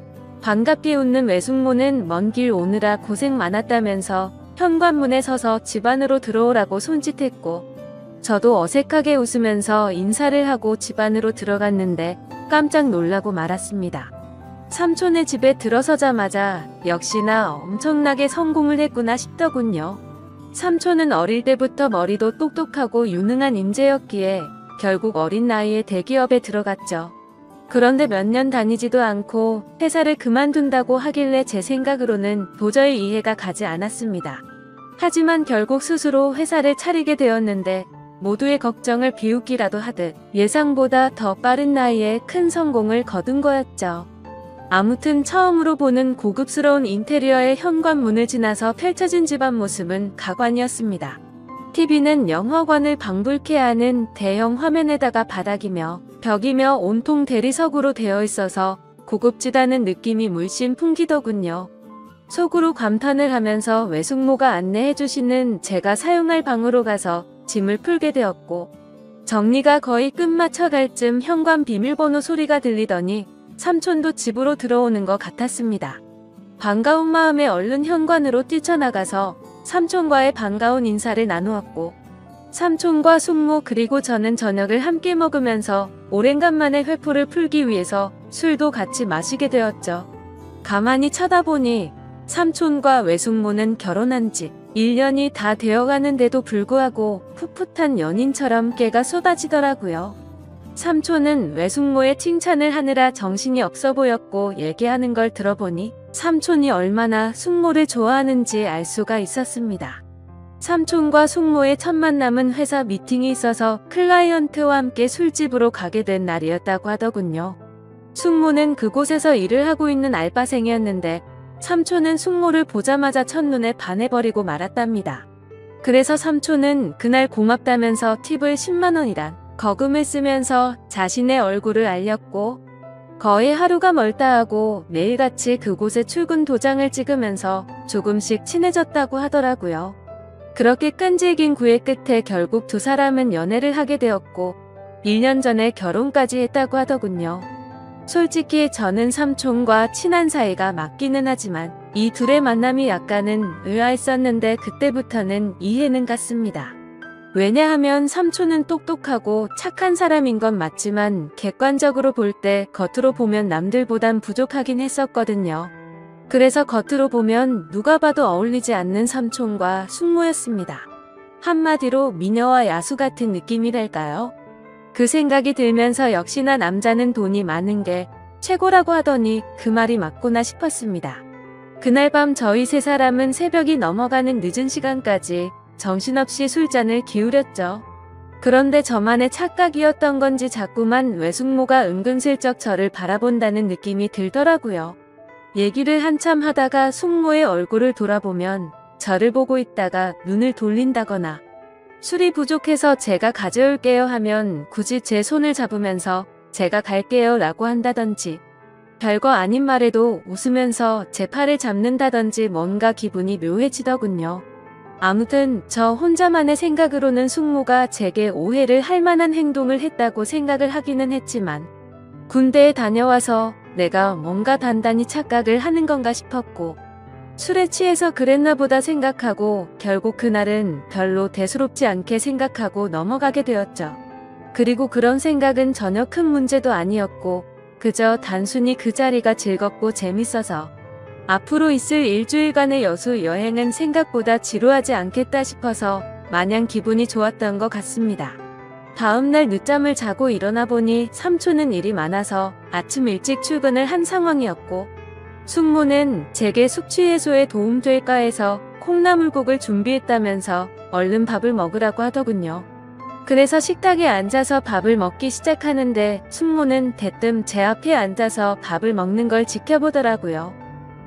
반갑게 웃는 외숙모는 먼 길 오느라 고생 많았다면서 현관문에 서서 집 안으로 들어오라고 손짓했고, 저도 어색하게 웃으면서 인사를 하고 집 안으로 들어갔는데 깜짝 놀라고 말았습니다. 삼촌의 집에 들어서자마자 역시나 엄청나게 성공을 했구나 싶더군요. 삼촌은 어릴 때부터 머리도 똑똑하고 유능한 인재였기에 결국 어린 나이에 대기업에 들어갔죠. 그런데 몇 년 다니지도 않고 회사를 그만둔다고 하길래 제 생각으로는 도저히 이해가 가지 않았습니다. 하지만 결국 스스로 회사를 차리게 되었는데 모두의 걱정을 비웃기라도 하듯 예상보다 더 빠른 나이에 큰 성공을 거둔 거였죠. 아무튼 처음으로 보는 고급스러운 인테리어의 현관문을 지나서 펼쳐진 집안 모습은 가관이었습니다. TV는 영화관을 방불케 하는 대형 화면에다가 바닥이며 벽이며 온통 대리석으로 되어 있어서 고급지다는 느낌이 물씬 풍기더군요. 속으로 감탄을 하면서 외숙모가 안내해 주시는 제가 사용할 방으로 가서 짐을 풀게 되었고, 정리가 거의 끝마쳐갈 쯤 현관 비밀번호 소리가 들리더니 삼촌도 집으로 들어오는 것 같았습니다. 반가운 마음에 얼른 현관으로 뛰쳐나가서 삼촌과의 반가운 인사를 나누었고, 삼촌과 숙모 그리고 저는 저녁을 함께 먹으면서 오랜간만에 회포를 풀기 위해서 술도 같이 마시게 되었죠. 가만히 쳐다보니 삼촌과 외숙모는 결혼한 지 1년이 다 되어가는데도 불구하고 풋풋한 연인처럼 깨가 쏟아지더라고요. 삼촌은 외숙모의 칭찬을 하느라 정신이 없어 보였고, 얘기하는 걸 들어보니 삼촌이 얼마나 숙모를 좋아하는지 알 수가 있었습니다. 삼촌과 숙모의 첫 만남은 회사 미팅이 있어서 클라이언트와 함께 술집으로 가게 된 날이었다고 하더군요. 숙모는 그곳에서 일을 하고 있는 알바생이었는데 삼촌은 숙모를 보자마자 첫눈에 반해버리고 말았답니다. 그래서 삼촌은 그날 고맙다면서 팁을 10만원이란 거금을 쓰면서 자신의 얼굴을 알렸고, 거의 하루가 멀다 하고 매일같이 그곳에 출근 도장을 찍으면서 조금씩 친해졌다고 하더라고요. 그렇게 끈질긴 구애 끝에 결국 두 사람은 연애를 하게 되었고 1년 전에 결혼까지 했다고 하더군요. 솔직히 저는 삼촌과 친한 사이가 맞기는 하지만 이 둘의 만남이 약간은 의아했었는데 그때부터는 이해는 갔습니다. 왜냐하면 삼촌은 똑똑하고 착한 사람인 건 맞지만 객관적으로 볼 때 겉으로 보면 남들보단 부족하긴 했었거든요. 그래서 겉으로 보면 누가 봐도 어울리지 않는 삼촌과 숙모였습니다. 한마디로 미녀와 야수 같은 느낌이랄까요? 그 생각이 들면서 역시나 남자는 돈이 많은 게 최고라고 하더니 그 말이 맞구나 싶었습니다. 그날 밤 저희 세 사람은 새벽이 넘어가는 늦은 시간까지 정신없이 술잔을 기울였죠. 그런데 저만의 착각이었던 건지 자꾸만 외숙모가 은근슬쩍 저를 바라본다는 느낌이 들더라고요. 얘기를 한참 하다가 숙모의 얼굴을 돌아보면 저를 보고 있다가 눈을 돌린다거나, 술이 부족해서 제가 가져올게요 하면 굳이 제 손을 잡으면서 제가 갈게요 라고 한다든지, 별거 아닌 말에도 웃으면서 제 팔을 잡는다든지 뭔가 기분이 묘해지더군요. 아무튼 저 혼자만의 생각으로는 숙모가 제게 오해를 할 만한 행동을 했다고 생각을 하기는 했지만, 군대에 다녀와서 내가 뭔가 단단히 착각을 하는 건가 싶었고, 술에 취해서 그랬나 보다 생각하고 결국 그날은 별로 대수롭지 않게 생각하고 넘어가게 되었죠. 그리고 그런 생각은 전혀 큰 문제도 아니었고 그저 단순히 그 자리가 즐겁고 재밌어서 앞으로 있을 일주일간의 여수 여행은 생각보다 지루하지 않겠다 싶어서 마냥 기분이 좋았던 것 같습니다. 다음날 늦잠을 자고 일어나 보니 삼촌은 일이 많아서 아침 일찍 출근을 한 상황이었고, 숙모는 제게 숙취 해소에 도움될까 해서 콩나물국을 준비했다면서 얼른 밥을 먹으라고 하더군요. 그래서 식탁에 앉아서 밥을 먹기 시작하는데 숙모는 대뜸 제 앞에 앉아서 밥을 먹는 걸 지켜보더라고요.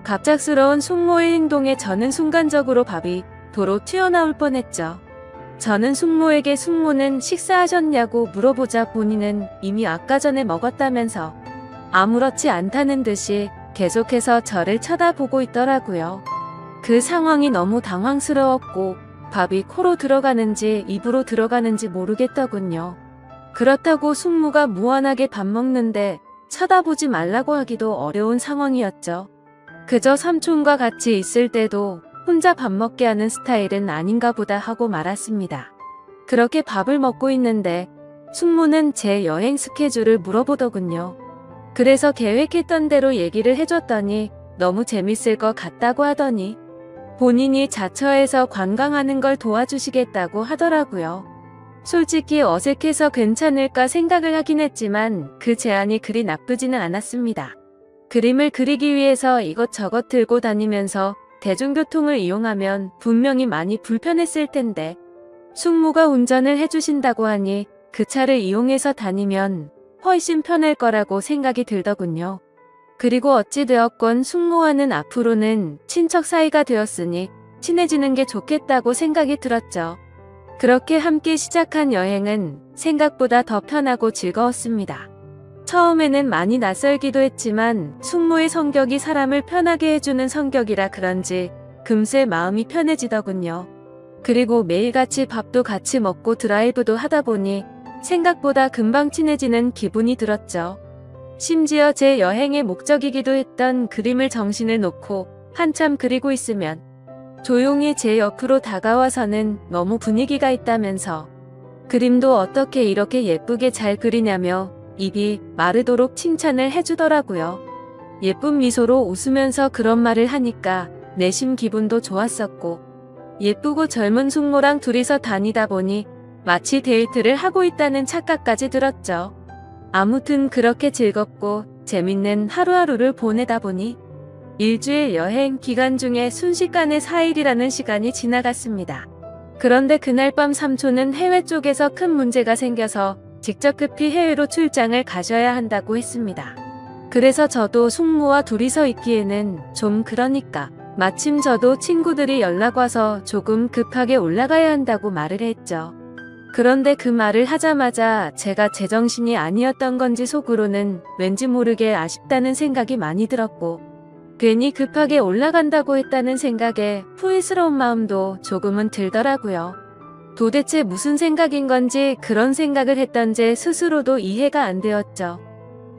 갑작스러운 숙모의 행동에 저는 순간적으로 밥이 도로 튀어나올 뻔했죠. 저는 숙모에게 숙모는 식사하셨냐고 물어보자 본인은 이미 아까 전에 먹었다면서 아무렇지 않다는 듯이 계속해서 저를 쳐다보고 있더라고요. 그 상황이 너무 당황스러웠고 밥이 코로 들어가는지 입으로 들어가는지 모르겠더군요. 그렇다고 숙모가 무한하게 밥 먹는데 쳐다보지 말라고 하기도 어려운 상황이었죠. 그저 삼촌과 같이 있을 때도 혼자 밥 먹게 하는 스타일은 아닌가 보다 하고 말았습니다. 그렇게 밥을 먹고 있는데 숙모는 제 여행 스케줄을 물어보더군요. 그래서 계획했던 대로 얘기를 해줬더니 너무 재밌을 것 같다고 하더니 본인이 자처해서 관광하는 걸 도와주시겠다고 하더라고요. 솔직히 어색해서 괜찮을까 생각을 하긴 했지만 그 제안이 그리 나쁘지는 않았습니다. 그림을 그리기 위해서 이것저것 들고 다니면서 대중교통을 이용하면 분명히 많이 불편했을 텐데 숙모가 운전을 해주신다고 하니 그 차를 이용해서 다니면 훨씬 편할 거라고 생각이 들더군요. 그리고 어찌되었건 숙모와는 앞으로는 친척 사이가 되었으니 친해지는 게 좋겠다고 생각이 들었죠. 그렇게 함께 시작한 여행은 생각보다 더 편하고 즐거웠습니다. 처음에는 많이 낯설기도 했지만 숙모의 성격이 사람을 편하게 해주는 성격이라 그런지 금세 마음이 편해지더군요. 그리고 매일같이 밥도 같이 먹고 드라이브도 하다 보니 생각보다 금방 친해지는 기분이 들었죠. 심지어 제 여행의 목적이기도 했던 그림을 정신을 놓고 한참 그리고 있으면 조용히 제 옆으로 다가와서는 너무 분위기가 있다면서 그림도 어떻게 이렇게 예쁘게 잘 그리냐며 입이 마르도록 칭찬을 해주더라고요. 예쁜 미소로 웃으면서 그런 말을 하니까 내심 기분도 좋았었고 예쁘고 젊은 숙모랑 둘이서 다니다 보니 마치 데이트를 하고 있다는 착각까지 들었죠. 아무튼 그렇게 즐겁고 재밌는 하루하루를 보내다 보니 일주일 여행 기간 중에 순식간에 4일이라는 시간이 지나갔습니다. 그런데 그날 밤 삼촌은 해외 쪽에서 큰 문제가 생겨서 직접 급히 해외로 출장을 가셔야 한다고 했습니다. 그래서 저도 숙모와 둘이서 있기에는 좀 그러니까 마침 저도 친구들이 연락 와서 조금 급하게 올라가야 한다고 말을 했죠. 그런데 그 말을 하자마자 제가 제정신이 아니었던 건지 속으로는 왠지 모르게 아쉽다는 생각이 많이 들었고 괜히 급하게 올라간다고 했다는 생각에 후회스러운 마음도 조금은 들더라고요. 도대체 무슨 생각인 건지 그런 생각을 했던 제 스스로도 이해가 안 되었죠.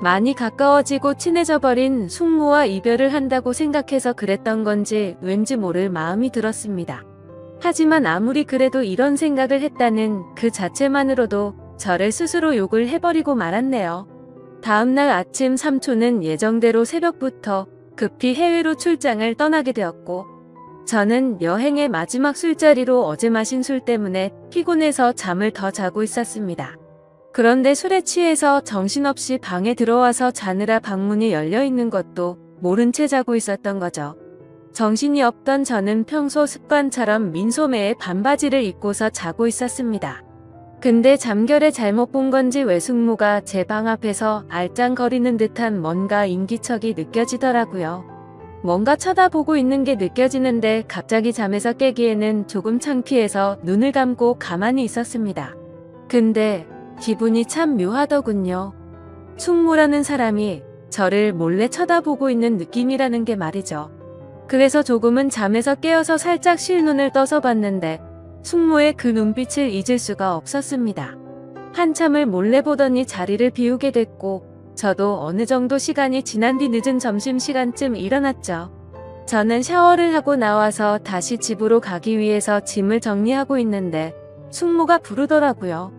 많이 가까워지고 친해져 버린 숙모와 이별을 한다고 생각해서 그랬던 건지 왠지 모를 마음이 들었습니다. 하지만 아무리 그래도 이런 생각을 했다는 그 자체만으로도 저를 스스로 욕을 해버리고 말았네요. 다음날 아침 삼촌은 예정대로 새벽부터 급히 해외로 출장을 떠나게 되었고 저는 여행의 마지막 술자리로 어제 마신 술 때문에 피곤해서 잠을 더 자고 있었습니다. 그런데 술에 취해서 정신없이 방에 들어와서 자느라 방문이 열려있는 것도 모른 채 자고 있었던 거죠. 정신이 없던 저는 평소 습관처럼 민소매에 반바지를 입고서 자고 있었습니다. 근데 잠결에 잘못 본 건지 외숙모가 제 방 앞에서 알짱거리는 듯한 뭔가 인기척이 느껴지더라고요. 뭔가 쳐다보고 있는 게 느껴지는데 갑자기 잠에서 깨기에는 조금 창피해서 눈을 감고 가만히 있었습니다. 근데 기분이 참 묘하더군요. 숙모라는 사람이 저를 몰래 쳐다보고 있는 느낌이라는 게 말이죠. 그래서 조금은 잠에서 깨어서 살짝 실눈을 떠서 봤는데 숙모의 그 눈빛을 잊을 수가 없었습니다. 한참을 몰래 보더니 자리를 비우게 됐고 저도 어느 정도 시간이 지난 뒤 늦은 점심시간쯤 일어났죠. 저는 샤워를 하고 나와서 다시 집으로 가기 위해서 짐을 정리하고 있는데 숙모가 부르더라고요.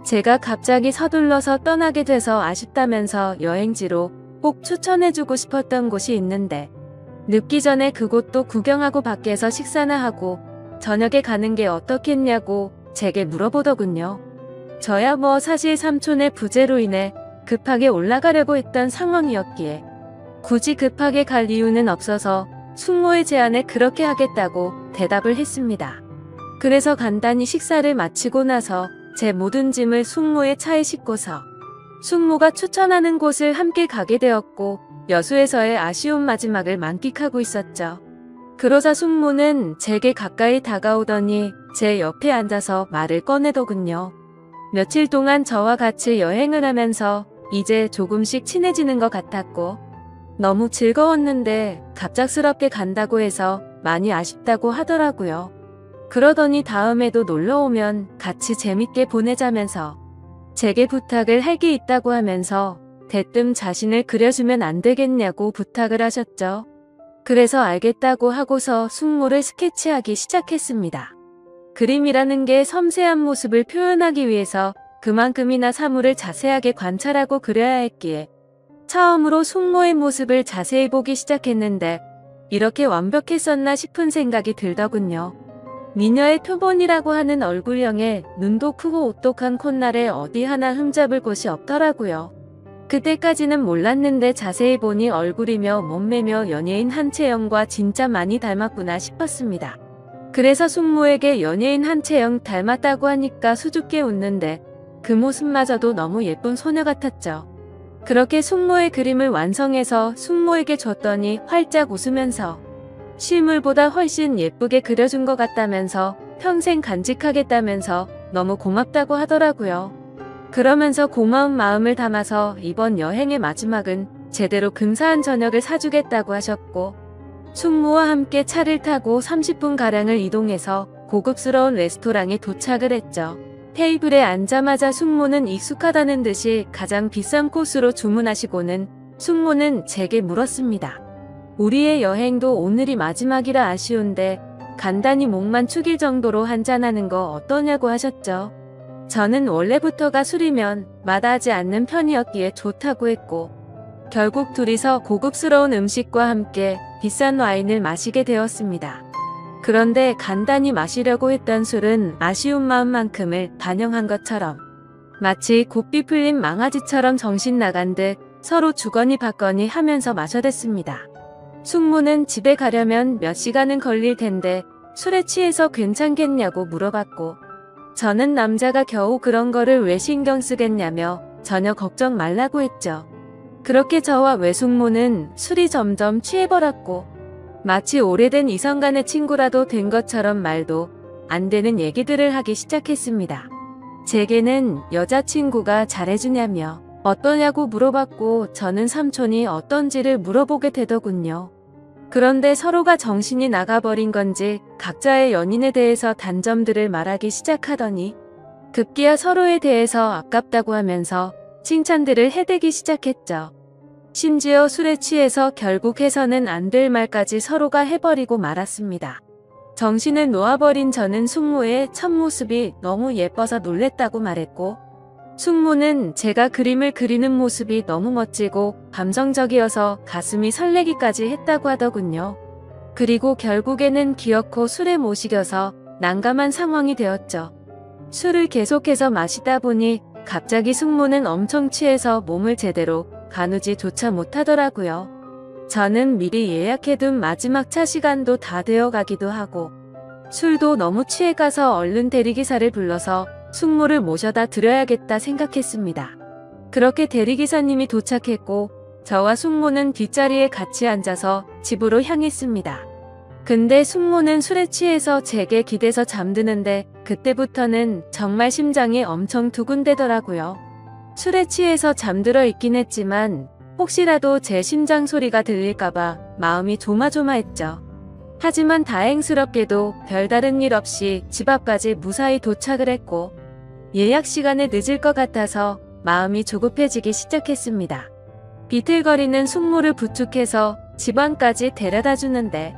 제가 갑자기 서둘러서 떠나게 돼서 아쉽다면서 여행지로 꼭 추천해주고 싶었던 곳이 있는데 늦기 전에 그곳도 구경하고 밖에서 식사나 하고 저녁에 가는 게 어떻겠냐고 제게 물어보더군요. 저야 뭐 사실 삼촌의 부재로 인해 급하게 올라가려고 했던 상황이었기에 굳이 급하게 갈 이유는 없어서 숙모의 제안에 그렇게 하겠다고 대답을 했습니다. 그래서 간단히 식사를 마치고 나서 제 모든 짐을 숙모의 차에 싣고서 숙모가 추천하는 곳을 함께 가게 되었고 여수에서의 아쉬운 마지막을 만끽하고 있었죠. 그러자 숙모는 제게 가까이 다가오더니 제 옆에 앉아서 말을 꺼내더군요. 며칠 동안 저와 같이 여행을 하면서 이제 조금씩 친해지는 것 같았고 너무 즐거웠는데 갑작스럽게 간다고 해서 많이 아쉽다고 하더라고요. 그러더니 다음에도 놀러오면 같이 재밌게 보내자면서 제게 부탁을 할 게 있다고 하면서 대뜸 자신을 그려주면 안 되겠냐고 부탁을 하셨죠. 그래서 알겠다고 하고서 숙모를 스케치하기 시작했습니다. 그림이라는 게 섬세한 모습을 표현하기 위해서 그만큼이나 사물을 자세하게 관찰하고 그려야 했기에 처음으로 숙모의 모습을 자세히 보기 시작했는데 이렇게 완벽했었나 싶은 생각이 들더군요. 미녀의 표본이라고 하는 얼굴형에 눈도 크고 오똑한 콧날에 어디 하나 흠잡을 곳이 없더라고요. 그때까지는 몰랐는데 자세히 보니 얼굴이며 몸매며 연예인 한채영과 진짜 많이 닮았구나 싶었습니다. 그래서 숙모에게 연예인 한채영 닮았다고 하니까 수줍게 웃는데 그 모습마저도 너무 예쁜 소녀 같았죠. 그렇게 숙모의 그림을 완성해서 숙모에게 줬더니 활짝 웃으면서 실물보다 훨씬 예쁘게 그려준 것 같다면서 평생 간직하겠다면서 너무 고맙다고 하더라고요. 그러면서 고마운 마음을 담아서 이번 여행의 마지막은 제대로 근사한 저녁을 사주겠다고 하셨고 숙모와 함께 차를 타고 30분가량을 이동해서 고급스러운 레스토랑에 도착을 했죠. 테이블에 앉자마자 숙모는 익숙하다는 듯이 가장 비싼 코스로 주문하시고는 숙모는 제게 물었습니다. 우리의 여행도 오늘이 마지막이라 아쉬운데 간단히 목만 축일 정도로 한잔하는 거 어떠냐고 하셨죠. 저는 원래부터가 술이면 마다하지 않는 편이었기에 좋다고 했고 결국 둘이서 고급스러운 음식과 함께 비싼 와인을 마시게 되었습니다. 그런데 간단히 마시려고 했던 술은 아쉬운 마음만큼을 반영한 것처럼 마치 고삐 풀린 망아지처럼 정신 나간 듯 서로 주거니 받거니 하면서 마셔댔습니다. 숙모는 집에 가려면 몇 시간은 걸릴 텐데 술에 취해서 괜찮겠냐고 물어봤고 저는 남자가 겨우 그런 거를 왜 신경 쓰겠냐며 전혀 걱정 말라고 했죠. 그렇게 저와 외숙모는 술이 점점 취해버렸고 마치 오래된 이성 간의 친구라도 된 것처럼 말도 안 되는 얘기들을 하기 시작했습니다. 제게는 여자친구가 잘해주냐며 어떠냐고 물어봤고 저는 삼촌이 어떤지를 물어보게 되더군요. 그런데 서로가 정신이 나가버린 건지 각자의 연인에 대해서 단점들을 말하기 시작하더니 급기야 서로에 대해서 아깝다고 하면서 칭찬들을 해대기 시작했죠. 심지어 술에 취해서 결국 해서는 안 될 말까지 서로가 해버리고 말았습니다. 정신을 놓아버린 저는 숙모의 첫 모습이 너무 예뻐서 놀랬다고 말했고 숙모는 제가 그림을 그리는 모습이 너무 멋지고 감성적이어서 가슴이 설레기까지 했다고 하더군요. 그리고 결국에는 기어코 술에 못 이겨서 난감한 상황이 되었죠. 술을 계속해서 마시다 보니 갑자기 숙모는 엄청 취해서 몸을 제대로 가누지조차 못하더라고요. 저는 미리 예약해둔 마지막 차 시간도 다 되어가기도 하고 술도 너무 취해가서 얼른 대리기사를 불러서 숙모를 모셔다 드려야겠다 생각했습니다. 그렇게 대리기사님이 도착했고 저와 숙모는 뒷자리에 같이 앉아서 집으로 향했습니다. 근데 숙모는 술에 취해서 제게 기대서 잠드는데 그때부터는 정말 심장이 엄청 두근대더라고요. 술에 취해서 잠들어 있긴 했지만 혹시라도 제 심장 소리가 들릴까봐 마음이 조마조마했죠. 하지만 다행스럽게도 별다른 일 없이 집 앞까지 무사히 도착을 했고 예약 시간에 늦을 것 같아서 마음이 조급해지기 시작했습니다. 비틀거리는 숙모를 부축해서 집 안까지 데려다 주는데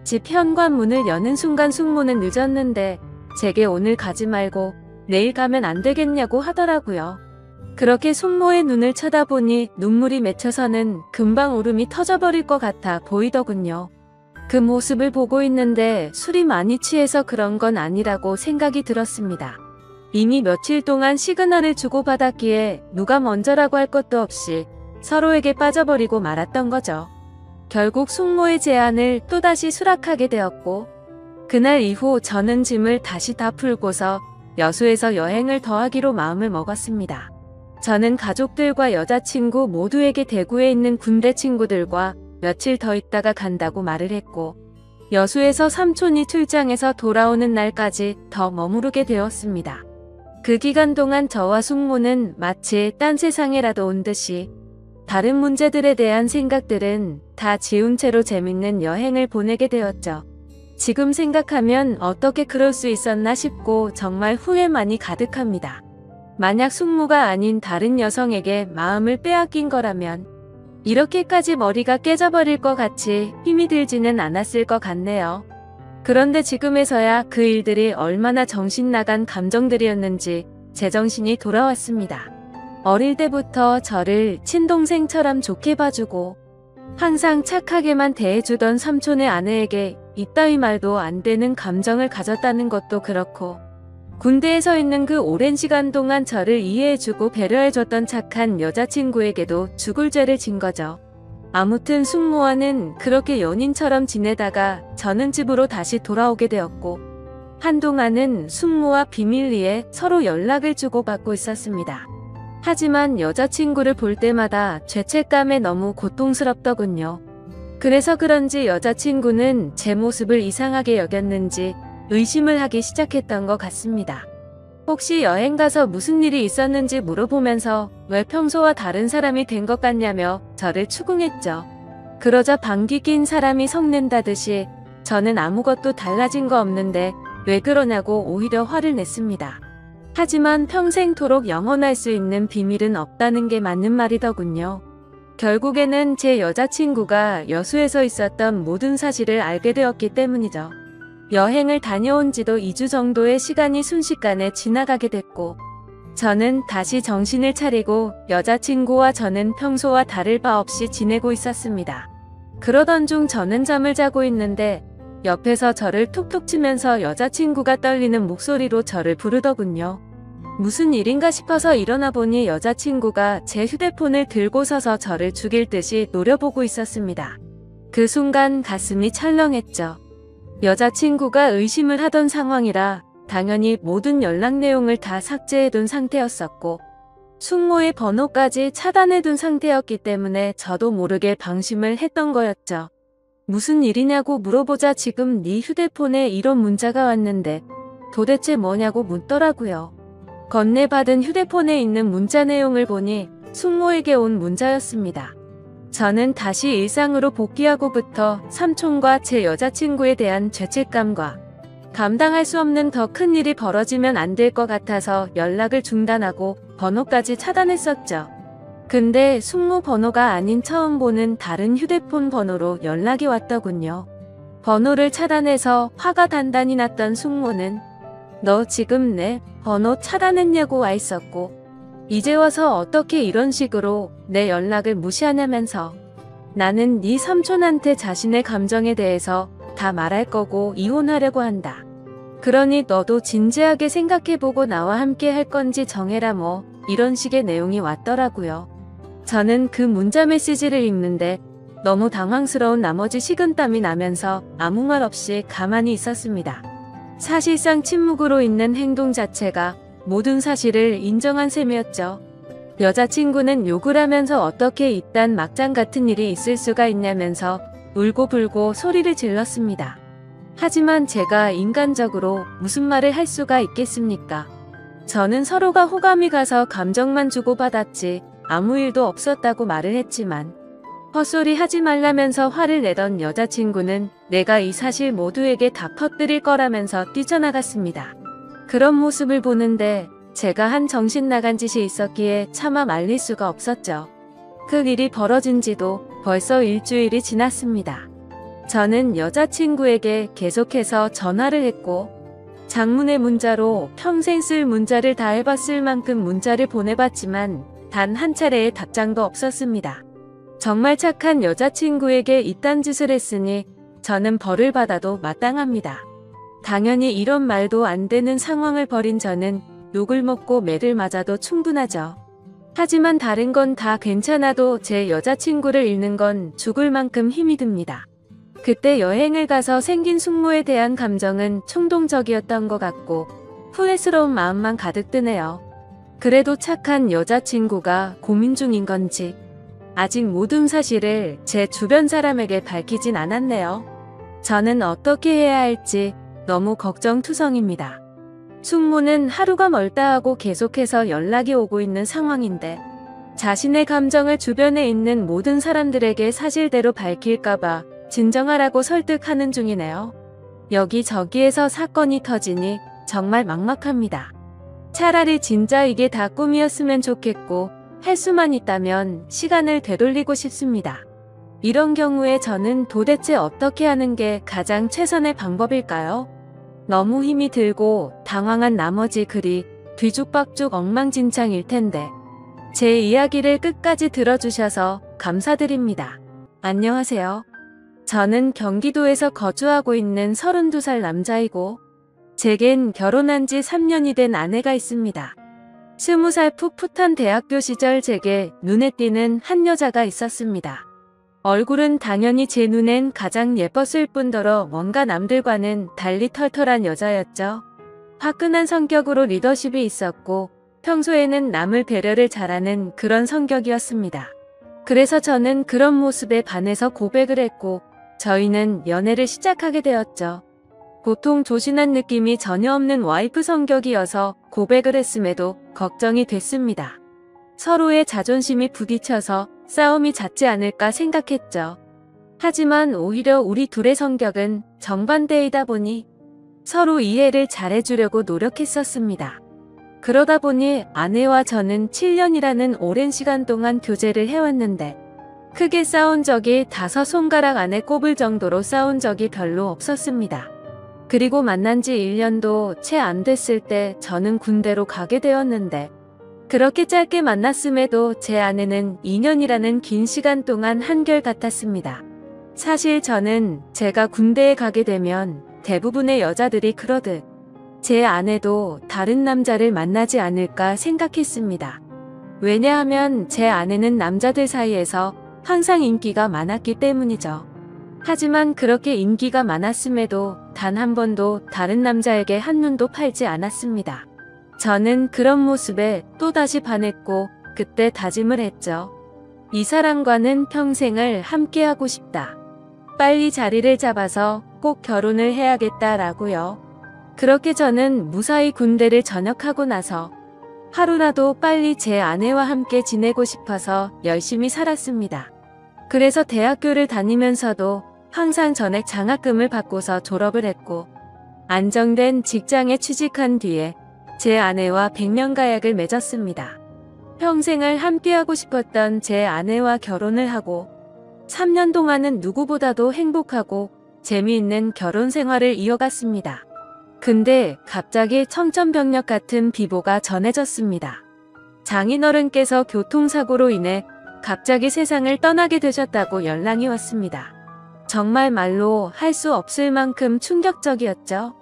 집 현관문을 여는 순간 숙모는 늦었는데 제게 오늘 가지 말고 내일 가면 안 되겠냐고 하더라고요. 그렇게 숙모의 눈을 쳐다보니 눈물이 맺혀서는 금방 울음이 터져버릴 것 같아 보이더군요. 그 모습을 보고 있는데 술이 많이 취해서 그런 건 아니라고 생각이 들었습니다. 이미 며칠 동안 시그널을 주고받았기에 누가 먼저라고 할 것도 없이 서로에게 빠져버리고 말았던 거죠. 결국 숙모의 제안을 또다시 수락하게 되었고 그날 이후 저는 짐을 다시 다 풀고서 여수에서 여행을 더 하기로 마음을 먹었습니다. 저는 가족들과 여자친구 모두에게 대구에 있는 군대 친구들과 며칠 더 있다가 간다고 말을 했고, 여수에서 삼촌이 출장해서 돌아오는 날까지 더 머무르게 되었습니다. 그 기간 동안 저와 숙모는 마치 딴 세상에라도 온 듯이 다른 문제들에 대한 생각들은 다 지운 채로 재밌는 여행을 보내게 되었죠. 지금 생각하면 어떻게 그럴 수 있었나 싶고 정말 후회만이 가득합니다. 만약 숙모가 아닌 다른 여성에게 마음을 빼앗긴 거라면 이렇게까지 머리가 깨져버릴 것 같이 힘이 들지는 않았을 것 같네요. 그런데 지금에서야 그 일들이 얼마나 정신 나간 감정들이었는지 제정신이 돌아왔습니다. 어릴 때부터 저를 친동생처럼 좋게 봐주고 항상 착하게만 대해주던 삼촌의 아내에게 이따위 말도 안 되는 감정을 가졌다는 것도 그렇고, 군대에 서 있는 그 오랜 시간 동안 저를 이해해주고 배려해줬던 착한 여자친구에게도 죽을 죄를 진 거죠. 아무튼 숙모와는 그렇게 연인처럼 지내다가 저는 집으로 다시 돌아오게 되었고, 한동안은 숙모와 비밀리에 서로 연락을 주고받고 있었습니다. 하지만 여자친구를 볼 때마다 죄책감에 너무 고통스럽더군요. 그래서 그런지 여자친구는 제 모습을 이상하게 여겼는지 의심을 하기 시작했던 것 같습니다. 혹시 여행 가서 무슨 일이 있었는지 물어보면서 왜 평소와 다른 사람이 된 것 같냐며 저를 추궁했죠. 그러자 방귀 낀 사람이 성낸다듯이 저는 아무것도 달라진 거 없는데 왜 그러냐고 오히려 화를 냈습니다. 하지만 평생토록 영원할 수 있는 비밀은 없다는 게 맞는 말이더군요. 결국에는 제 여자친구가 여수에서 있었던 모든 사실을 알게 되었기 때문이죠. 여행을 다녀온 지도 2주 정도의 시간이 순식간에 지나가게 됐고, 저는 다시 정신을 차리고 여자친구와 저는 평소와 다를 바 없이 지내고 있었습니다. 그러던 중 저는 잠을 자고 있는데 옆에서 저를 툭툭 치면서 여자친구가 떨리는 목소리로 저를 부르더군요. 무슨 일인가 싶어서 일어나 보니 여자친구가 제 휴대폰을 들고 서서 저를 죽일 듯이 노려보고 있었습니다. 그 순간 가슴이 철렁했죠. 여자친구가 의심을 하던 상황이라 당연히 모든 연락 내용을 다 삭제해둔 상태였었고, 숙모의 번호까지 차단해둔 상태였기 때문에 저도 모르게 방심을 했던 거였죠. 무슨 일이냐고 물어보자 지금 네 휴대폰에 이런 문자가 왔는데 도대체 뭐냐고 묻더라고요. 건네받은 휴대폰에 있는 문자 내용을 보니 숙모에게 온 문자였습니다. 저는 다시 일상으로 복귀하고부터 삼촌과 제 여자친구에 대한 죄책감과 감당할 수 없는 더 큰 일이 벌어지면 안 될 것 같아서 연락을 중단하고 번호까지 차단했었죠. 근데 숙모 번호가 아닌 처음 보는 다른 휴대폰 번호로 연락이 왔더군요. 번호를 차단해서 화가 단단히 났던 숙모는 너 지금 내 번호 차단했냐고 와 있었고, 이제 와서 어떻게 이런 식으로 내 연락을 무시하냐면서 나는 네 삼촌한테 자신의 감정에 대해서 다 말할 거고 이혼하려고 한다. 그러니 너도 진지하게 생각해보고 나와 함께 할 건지 정해라 뭐 이런 식의 내용이 왔더라고요. 저는 그 문자 메시지를 읽는데 너무 당황스러운 나머지 식은땀이 나면서 아무 말 없이 가만히 있었습니다. 사실상 침묵으로 있는 행동 자체가 모든 사실을 인정한 셈이었죠. 여자친구는 욕을 하면서 어떻게 이딴 막장 같은 일이 있을 수가 있냐면서 울고불고 소리를 질렀습니다. 하지만 제가 인간적으로 무슨 말을 할 수가 있겠습니까? 저는 서로가 호감이 가서 감정만 주고받았지 아무 일도 없었다고 말을 했지만, 헛소리 하지 말라면서 화를 내던 여자친구는 내가 이 사실 모두에게 다 퍼뜨릴 거라면서 뛰쳐나갔습니다. 그런 모습을 보는데 제가 한 정신 나간 짓이 있었기에 차마 말릴 수가 없었죠. 그 일이 벌어진 지도 벌써 일주일이 지났습니다. 저는 여자친구에게 계속해서 전화를 했고, 장문의 문자로 평생 쓸 문자를 다 해봤을 만큼 문자를 보내봤지만 단 한 차례의 답장도 없었습니다. 정말 착한 여자친구에게 이딴 짓을 했으니 저는 벌을 받아도 마땅합니다. 당연히 이런 말도 안 되는 상황을 벌인 저는 욕을 먹고 매를 맞아도 충분하죠. 하지만 다른 건 다 괜찮아도 제 여자친구를 잃는 건 죽을 만큼 힘이 듭니다. 그때 여행을 가서 생긴 숙모에 대한 감정은 충동적이었던 것 같고, 후회스러운 마음만 가득 드네요. 그래도 착한 여자친구가 고민 중인 건지 아직 모든 사실을 제 주변 사람에게 밝히진 않았네요. 저는 어떻게 해야 할지 너무 걱정투성입니다. 숙모는 하루가 멀다 하고 계속해서 연락이 오고 있는 상황인데 자신의 감정을 주변에 있는 모든 사람들에게 사실대로 밝힐까봐 진정하라고 설득하는 중이네요. 여기저기에서 사건이 터지니 정말 막막합니다. 차라리 진짜 이게 다 꿈이었으면 좋겠고 할 수만 있다면 시간을 되돌리고 싶습니다. 이런 경우에 저는 도대체 어떻게 하는 게 가장 최선의 방법일까요? 너무 힘이 들고 당황한 나머지 글이 뒤죽박죽 엉망진창일 텐데 제 이야기를 끝까지 들어주셔서 감사드립니다. 안녕하세요. 저는 경기도에서 거주하고 있는 32살 남자이고 제겐 결혼한 지 3년이 된 아내가 있습니다. 20살 풋풋한 대학교 시절 제게 눈에 띄는 한 여자가 있었습니다. 얼굴은 당연히 제 눈엔 가장 예뻤을 뿐더러 뭔가 남들과는 달리 털털한 여자였죠. 화끈한 성격으로 리더십이 있었고 평소에는 남을 배려를 잘하는 그런 성격이었습니다. 그래서 저는 그런 모습에 반해서 고백을 했고 저희는 연애를 시작하게 되었죠. 보통 조신한 느낌이 전혀 없는 와이프 성격이어서 고백을 했음에도 걱정이 됐습니다. 서로의 자존심이 부딪혀서 싸움이 잦지 않을까 생각했죠. 하지만 오히려 우리 둘의 성격은 정반대이다 보니 서로 이해를 잘해주려고 노력했었습니다. 그러다 보니 아내와 저는 7년이라는 오랜 시간 동안 교제를 해왔는데 크게 싸운 적이 5손가락 안에 꼽을 정도로 싸운 적이 별로 없었습니다. 그리고 만난 지 1년도 채 안 됐을 때 저는 군대로 가게 되었는데 그렇게 짧게 만났음에도 제 아내는 2년이라는 긴 시간 동안 한결같았습니다. 사실 저는 제가 군대에 가게 되면 대부분의 여자들이 그러듯 제 아내도 다른 남자를 만나지 않을까 생각했습니다. 왜냐하면 제 아내는 남자들 사이에서 항상 인기가 많았기 때문이죠. 하지만 그렇게 인기가 많았음에도 단 한 번도 다른 남자에게 한눈도 팔지 않았습니다. 저는 그런 모습에 또다시 반했고 그때 다짐을 했죠. 이 사람과는 평생을 함께하고 싶다. 빨리 자리를 잡아서 꼭 결혼을 해야겠다라고요. 그렇게 저는 무사히 군대를 전역하고 나서 하루라도 빨리 제 아내와 함께 지내고 싶어서 열심히 살았습니다. 그래서 대학교를 다니면서도 항상 전액 장학금을 받고서 졸업을 했고 안정된 직장에 취직한 뒤에 제 아내와 백년가약을 맺었습니다. 평생을 함께하고 싶었던 제 아내와 결혼을 하고 3년 동안은 누구보다도 행복하고 재미있는 결혼 생활을 이어갔습니다. 근데 갑자기 청천벽력 같은 비보가 전해졌습니다. 장인어른께서 교통사고로 인해 갑자기 세상을 떠나게 되셨다고 연락이 왔습니다. 정말 말로 할 수 없을 만큼 충격적이었죠.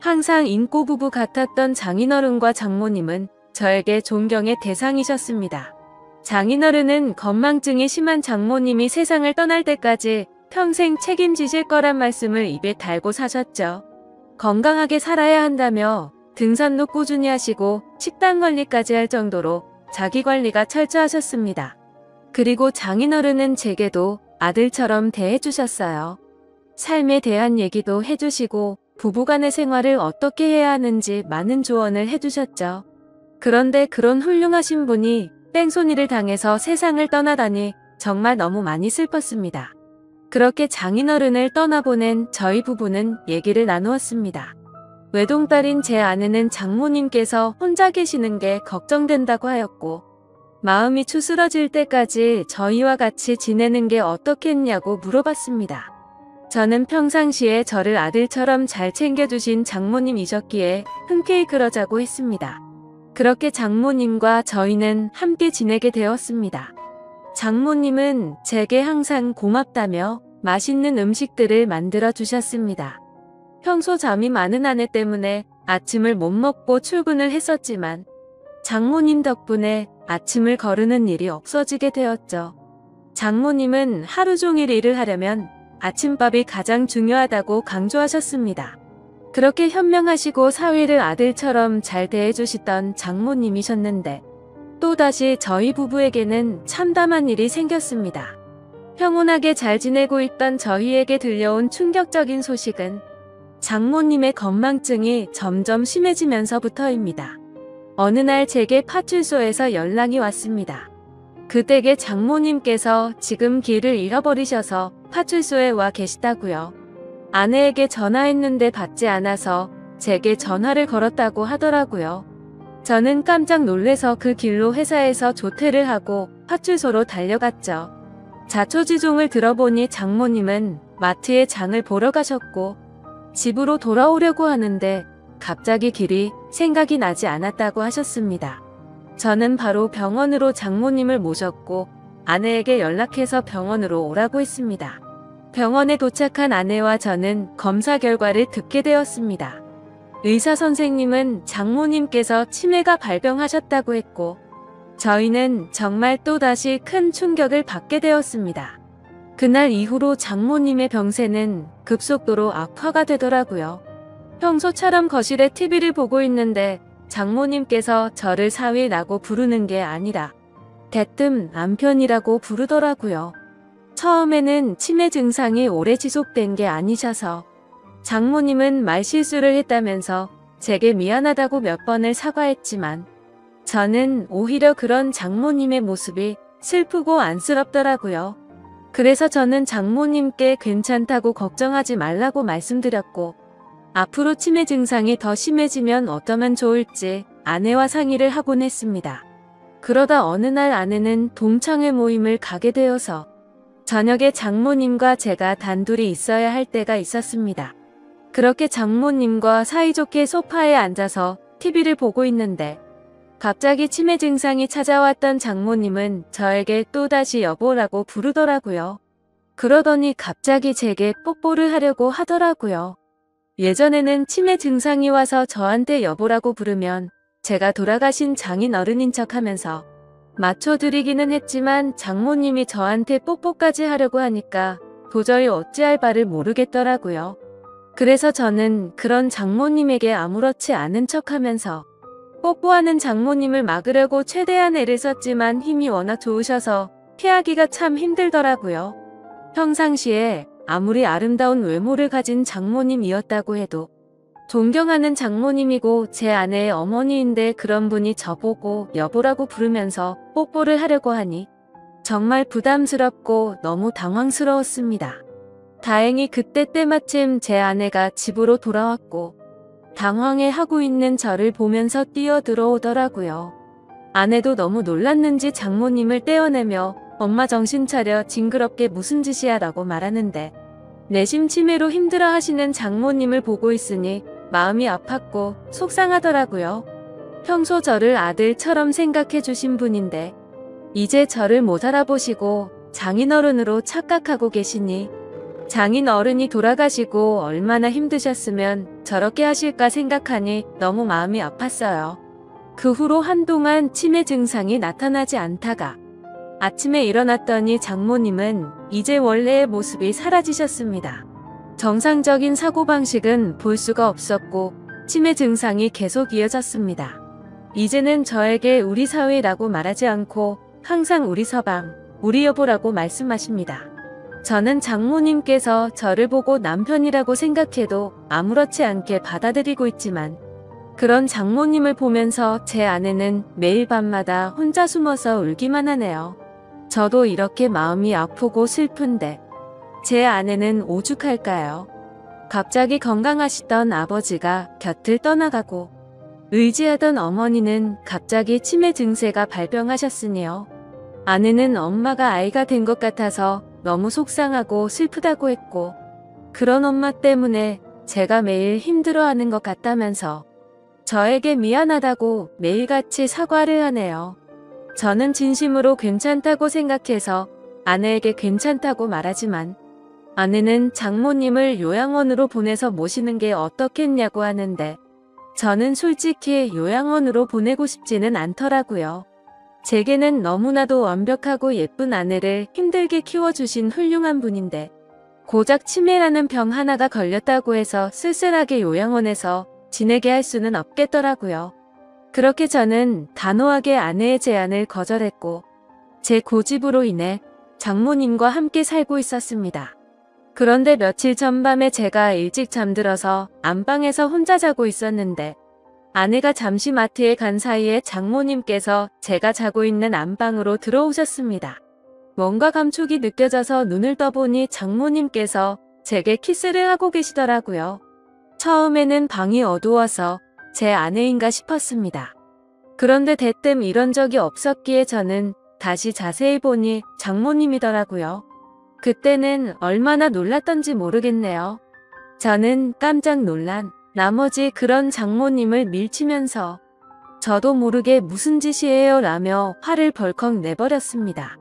항상 인꼬부부 같았던 장인어른과 장모님은 저에게 존경의 대상이셨습니다. 장인어른은 건망증이 심한 장모님이 세상을 떠날 때까지 평생 책임지실 거란 말씀을 입에 달고 사셨죠. 건강하게 살아야 한다며 등산도 꾸준히 하시고 식단 관리까지 할 정도로 자기 관리가 철저하셨습니다. 그리고 장인어른은 제게도 아들처럼 대해주셨어요. 삶에 대한 얘기도 해주시고 부부간의 생활을 어떻게 해야 하는지 많은 조언을 해주셨죠. 그런데 그런 훌륭하신 분이 뺑소니를 당해서 세상을 떠나다니 정말 너무 많이 슬펐습니다. 그렇게 장인어른을 떠나보낸 저희 부부는 얘기를 나누었습니다. 외동딸인 제 아내는 장모님께서 혼자 계시는 게 걱정된다고 하였고 마음이 추스러질 때까지 저희와 같이 지내는 게 어떻겠냐고 물어봤습니다. 저는 평상시에 저를 아들처럼 잘 챙겨주신 장모님이셨기에 흔쾌히 그러자고 했습니다. 그렇게 장모님과 저희는 함께 지내게 되었습니다. 장모님은 제게 항상 고맙다며 맛있는 음식들을 만들어 주셨습니다. 평소 잠이 많은 아내 때문에 아침을 못 먹고 출근을 했었지만 장모님 덕분에 아침을 거르는 일이 없어지게 되었죠. 장모님은 하루 종일 일을 하려면 아침밥이 가장 중요하다고 강조하셨습니다. 그렇게 현명하시고 사위를 아들처럼 잘 대해주시던 장모님이셨는데 또다시 저희 부부에게는 참담한 일이 생겼습니다. 평온하게 잘 지내고 있던 저희에게 들려온 충격적인 소식은 장모님의 건망증이 점점 심해지면서부터입니다. 어느 날 제게 파출소에서 연락이 왔습니다. 그때게 장모님께서 지금 길을 잃어버리셔서 파출소에 와 계시다고요. 아내에게 전화했는데 받지 않아서 제게 전화를 걸었다고 하더라고요. 저는 깜짝 놀래서 그 길로 회사에서 조퇴를 하고 파출소로 달려갔죠. 자초지종을 들어보니 장모님은 마트에 장을 보러 가셨고 집으로 돌아오려고 하는데 갑자기 길이 생각이 나지 않았다고 하셨습니다. 저는 바로 병원으로 장모님을 모셨고 아내에게 연락해서 병원으로 오라고 했습니다. 병원에 도착한 아내와 저는 검사 결과를 듣게 되었습니다. 의사 선생님은 장모님께서 치매가 발병하셨다고 했고 저희는 정말 또다시 큰 충격을 받게 되었습니다. 그날 이후로 장모님의 병세는 급속도로 악화가 되더라고요. 평소처럼 거실에 TV를 보고 있는데 장모님께서 저를 사위라고 부르는 게 아니라 대뜸 남편이라고 부르더라고요. 처음에는 치매 증상이 오래 지속된 게 아니셔서 장모님은 말실수를 했다면서 제게 미안하다고 몇 번을 사과했지만 저는 오히려 그런 장모님의 모습이 슬프고 안쓰럽더라고요. 그래서 저는 장모님께 괜찮다고 걱정하지 말라고 말씀드렸고 앞으로 치매 증상이 더 심해지면 어떠면 좋을지 아내와 상의를 하곤 했습니다. 그러다 어느 날 아내는 동창회 모임을 가게 되어서 저녁에 장모님과 제가 단둘이 있어야 할 때가 있었습니다. 그렇게 장모님과 사이좋게 소파에 앉아서 TV를 보고 있는데 갑자기 치매 증상이 찾아왔던 장모님은 저에게 또다시 여보라고 부르더라고요. 그러더니 갑자기 제게 뽀뽀를 하려고 하더라고요. 예전에는 치매 증상이 와서 저한테 여보라고 부르면 제가 돌아가신 장인어른인 척하면서 맞춰드리기는 했지만 장모님이 저한테 뽀뽀까지 하려고 하니까 도저히 어찌할 바를 모르겠더라고요. 그래서 저는 그런 장모님에게 아무렇지 않은 척하면서 뽀뽀하는 장모님을 막으려고 최대한 애를 썼지만 힘이 워낙 좋으셔서 피하기가 참 힘들더라고요. 평상시에 아무리 아름다운 외모를 가진 장모님이었다고 해도 존경하는 장모님이고 제 아내의 어머니인데 그런 분이 저보고 여보라고 부르면서 뽀뽀를 하려고 하니 정말 부담스럽고 너무 당황스러웠습니다. 다행히 그때 때마침 제 아내가 집으로 돌아왔고 당황해하고 있는 저를 보면서 뛰어들어오더라고요. 아내도 너무 놀랐는지 장모님을 떼어내며 엄마 정신 차려 징그럽게 무슨 짓이야 라고 말하는데 내심 치매로 힘들어하시는 장모님을 보고 있으니 마음이 아팠고 속상하더라고요. 평소 저를 아들처럼 생각해 주신 분인데 이제 저를 못 알아보시고 장인어른으로 착각하고 계시니 장인어른이 돌아가시고 얼마나 힘드셨으면 저렇게 하실까 생각하니 너무 마음이 아팠어요. 그 후로 한동안 치매 증상이 나타나지 않다가 아침에 일어났더니 장모님은 이제 원래의 모습이 사라지셨습니다. 정상적인 사고방식은 볼 수가 없었고 치매 증상이 계속 이어졌습니다. 이제는 저에게 우리 사위라고 말하지 않고 항상 우리 서방, 우리 여보라고 말씀하십니다. 저는 장모님께서 저를 보고 남편이라고 생각해도 아무렇지 않게 받아들이고 있지만 그런 장모님을 보면서 제 아내는 매일 밤마다 혼자 숨어서 울기만 하네요. 저도 이렇게 마음이 아프고 슬픈데 제 아내는 오죽할까요? 갑자기 건강하시던 아버지가 곁을 떠나가고 의지하던 어머니는 갑자기 치매 증세가 발병하셨으니요. 아내는 엄마가 아이가 된 것 같아서 너무 속상하고 슬프다고 했고 그런 엄마 때문에 제가 매일 힘들어하는 것 같다면서 저에게 미안하다고 매일같이 사과를 하네요. 저는 진심으로 괜찮다고 생각해서 아내에게 괜찮다고 말하지만 아내는 장모님을 요양원으로 보내서 모시는 게 어떻겠냐고 하는데 저는 솔직히 요양원으로 보내고 싶지는 않더라고요. 제게는 너무나도 완벽하고 예쁜 아내를 힘들게 키워주신 훌륭한 분인데 고작 치매라는 병 하나가 걸렸다고 해서 쓸쓸하게 요양원에서 지내게 할 수는 없겠더라고요. 그렇게 저는 단호하게 아내의 제안을 거절했고 제 고집으로 인해 장모님과 함께 살고 있었습니다. 그런데 며칠 전 밤에 제가 일찍 잠들어서 안방에서 혼자 자고 있었는데 아내가 잠시 마트에 간 사이에 장모님께서 제가 자고 있는 안방으로 들어오셨습니다. 뭔가 감촉이 느껴져서 눈을 떠보니 장모님께서 제게 키스를 하고 계시더라고요. 처음에는 방이 어두워서 제 아내인가 싶었습니다. 그런데 대뜸 이런 적이 없었기에 저는 다시 자세히 보니 장모님이더라고요. 그때는 얼마나 놀랐던지 모르겠네요. 저는 깜짝 놀란 나머지 그런 장모님을 밀치면서 저도 모르게 무슨 짓이에요 라며 화를 벌컥 내버렸습니다.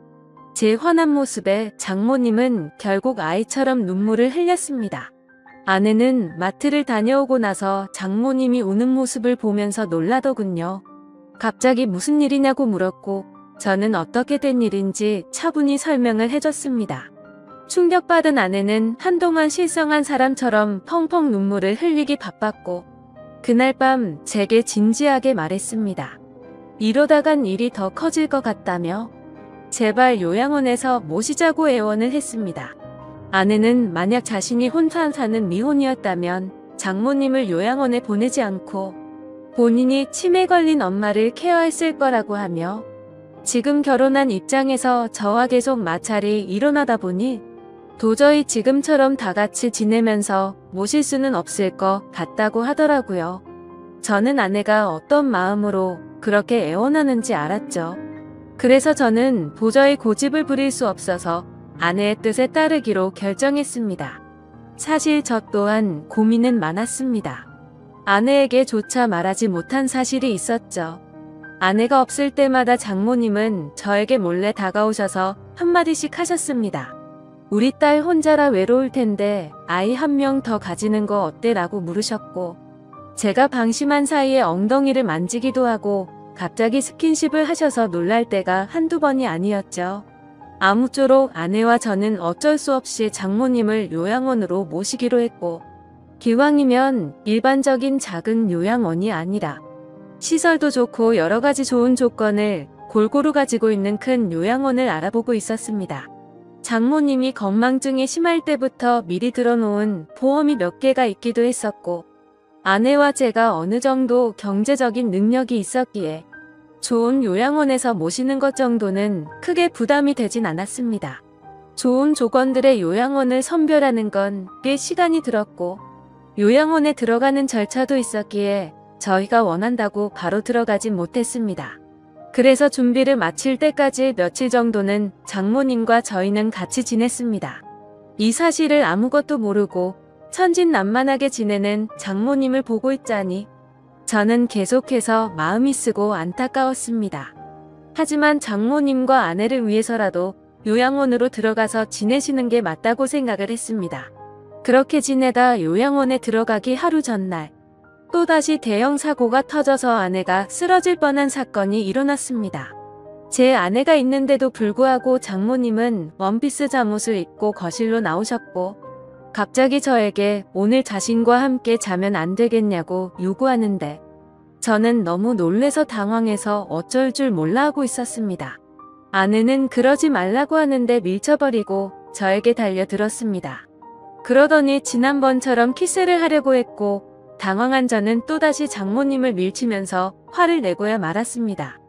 제 화난 모습에 장모님은 결국 아이처럼 눈물을 흘렸습니다. 아내는 마트를 다녀오고 나서 장모님이 우는 모습을 보면서 놀라더군요. 갑자기 무슨 일이냐고 물었고 저는 어떻게 된 일인지 차분히 설명을 해줬습니다. 충격받은 아내는 한동안 실성한 사람처럼 펑펑 눈물을 흘리기 바빴고 그날 밤 제게 진지하게 말했습니다. 이러다간 일이 더 커질 것 같다며 제발 요양원에서 모시자고 애원을 했습니다. 아내는 만약 자신이 혼자 사는 미혼이었다면 장모님을 요양원에 보내지 않고 본인이 치매 걸린 엄마를 케어했을 거라고 하며 지금 결혼한 입장에서 저와 계속 마찰이 일어나다 보니 도저히 지금처럼 다 같이 지내면서 모실 수는 없을 것 같다고 하더라고요. 저는 아내가 어떤 마음으로 그렇게 애원하는지 알았죠. 그래서 저는 도저히 고집을 부릴 수 없어서 아내의 뜻에 따르기로 결정했습니다. 사실 저 또한 고민은 많았습니다. 아내에게조차 말하지 못한 사실이 있었죠. 아내가 없을 때마다 장모님은 저에게 몰래 다가오셔서 한마디씩 하셨습니다. 우리 딸 혼자라 외로울 텐데 아이 한 명 더 가지는 거 어때? 라고 물으셨고 제가 방심한 사이에 엉덩이를 만지기도 하고 갑자기 스킨십을 하셔서 놀랄 때가 한두 번이 아니었죠. 아무쪼록 아내와 저는 어쩔 수 없이 장모님을 요양원으로 모시기로 했고 기왕이면 일반적인 작은 요양원이 아니라 시설도 좋고 여러가지 좋은 조건을 골고루 가지고 있는 큰 요양원을 알아보고 있었습니다. 장모님이 건망증이 심할 때부터 미리 들어놓은 보험이 몇 개가 있기도 했었고 아내와 제가 어느 정도 경제적인 능력이 있었기에 좋은 요양원에서 모시는 것 정도는 크게 부담이 되진 않았습니다. 좋은 조건들의 요양원을 선별하는 건 꽤 시간이 들었고 요양원에 들어가는 절차도 있었기에 저희가 원한다고 바로 들어가진 못했습니다. 그래서 준비를 마칠 때까지 며칠 정도는 장모님과 저희는 같이 지냈습니다. 이 사실을 아무것도 모르고 천진난만하게 지내는 장모님을 보고 있자니 저는 계속해서 마음이 쓰고 안타까웠습니다. 하지만 장모님과 아내를 위해서라도 요양원으로 들어가서 지내시는 게 맞다고 생각을 했습니다. 그렇게 지내다 요양원에 들어가기 하루 전날 또다시 대형 사고가 터져서 아내가 쓰러질 뻔한 사건이 일어났습니다. 제 아내가 있는데도 불구하고 장모님은 원피스 잠옷을 입고 거실로 나오셨고 갑자기 저에게 오늘 자신과 함께 자면 안 되겠냐고 요구하는데 저는 너무 놀래서 당황해서 어쩔 줄 몰라 하고 있었습니다. 아내는 그러지 말라고 하는데 밀쳐버리고 저에게 달려들었습니다. 그러더니 지난번처럼 키스를 하려고 했고 당황한 저는 또다시 장모님을 밀치면서 화를 내고야 말았습니다.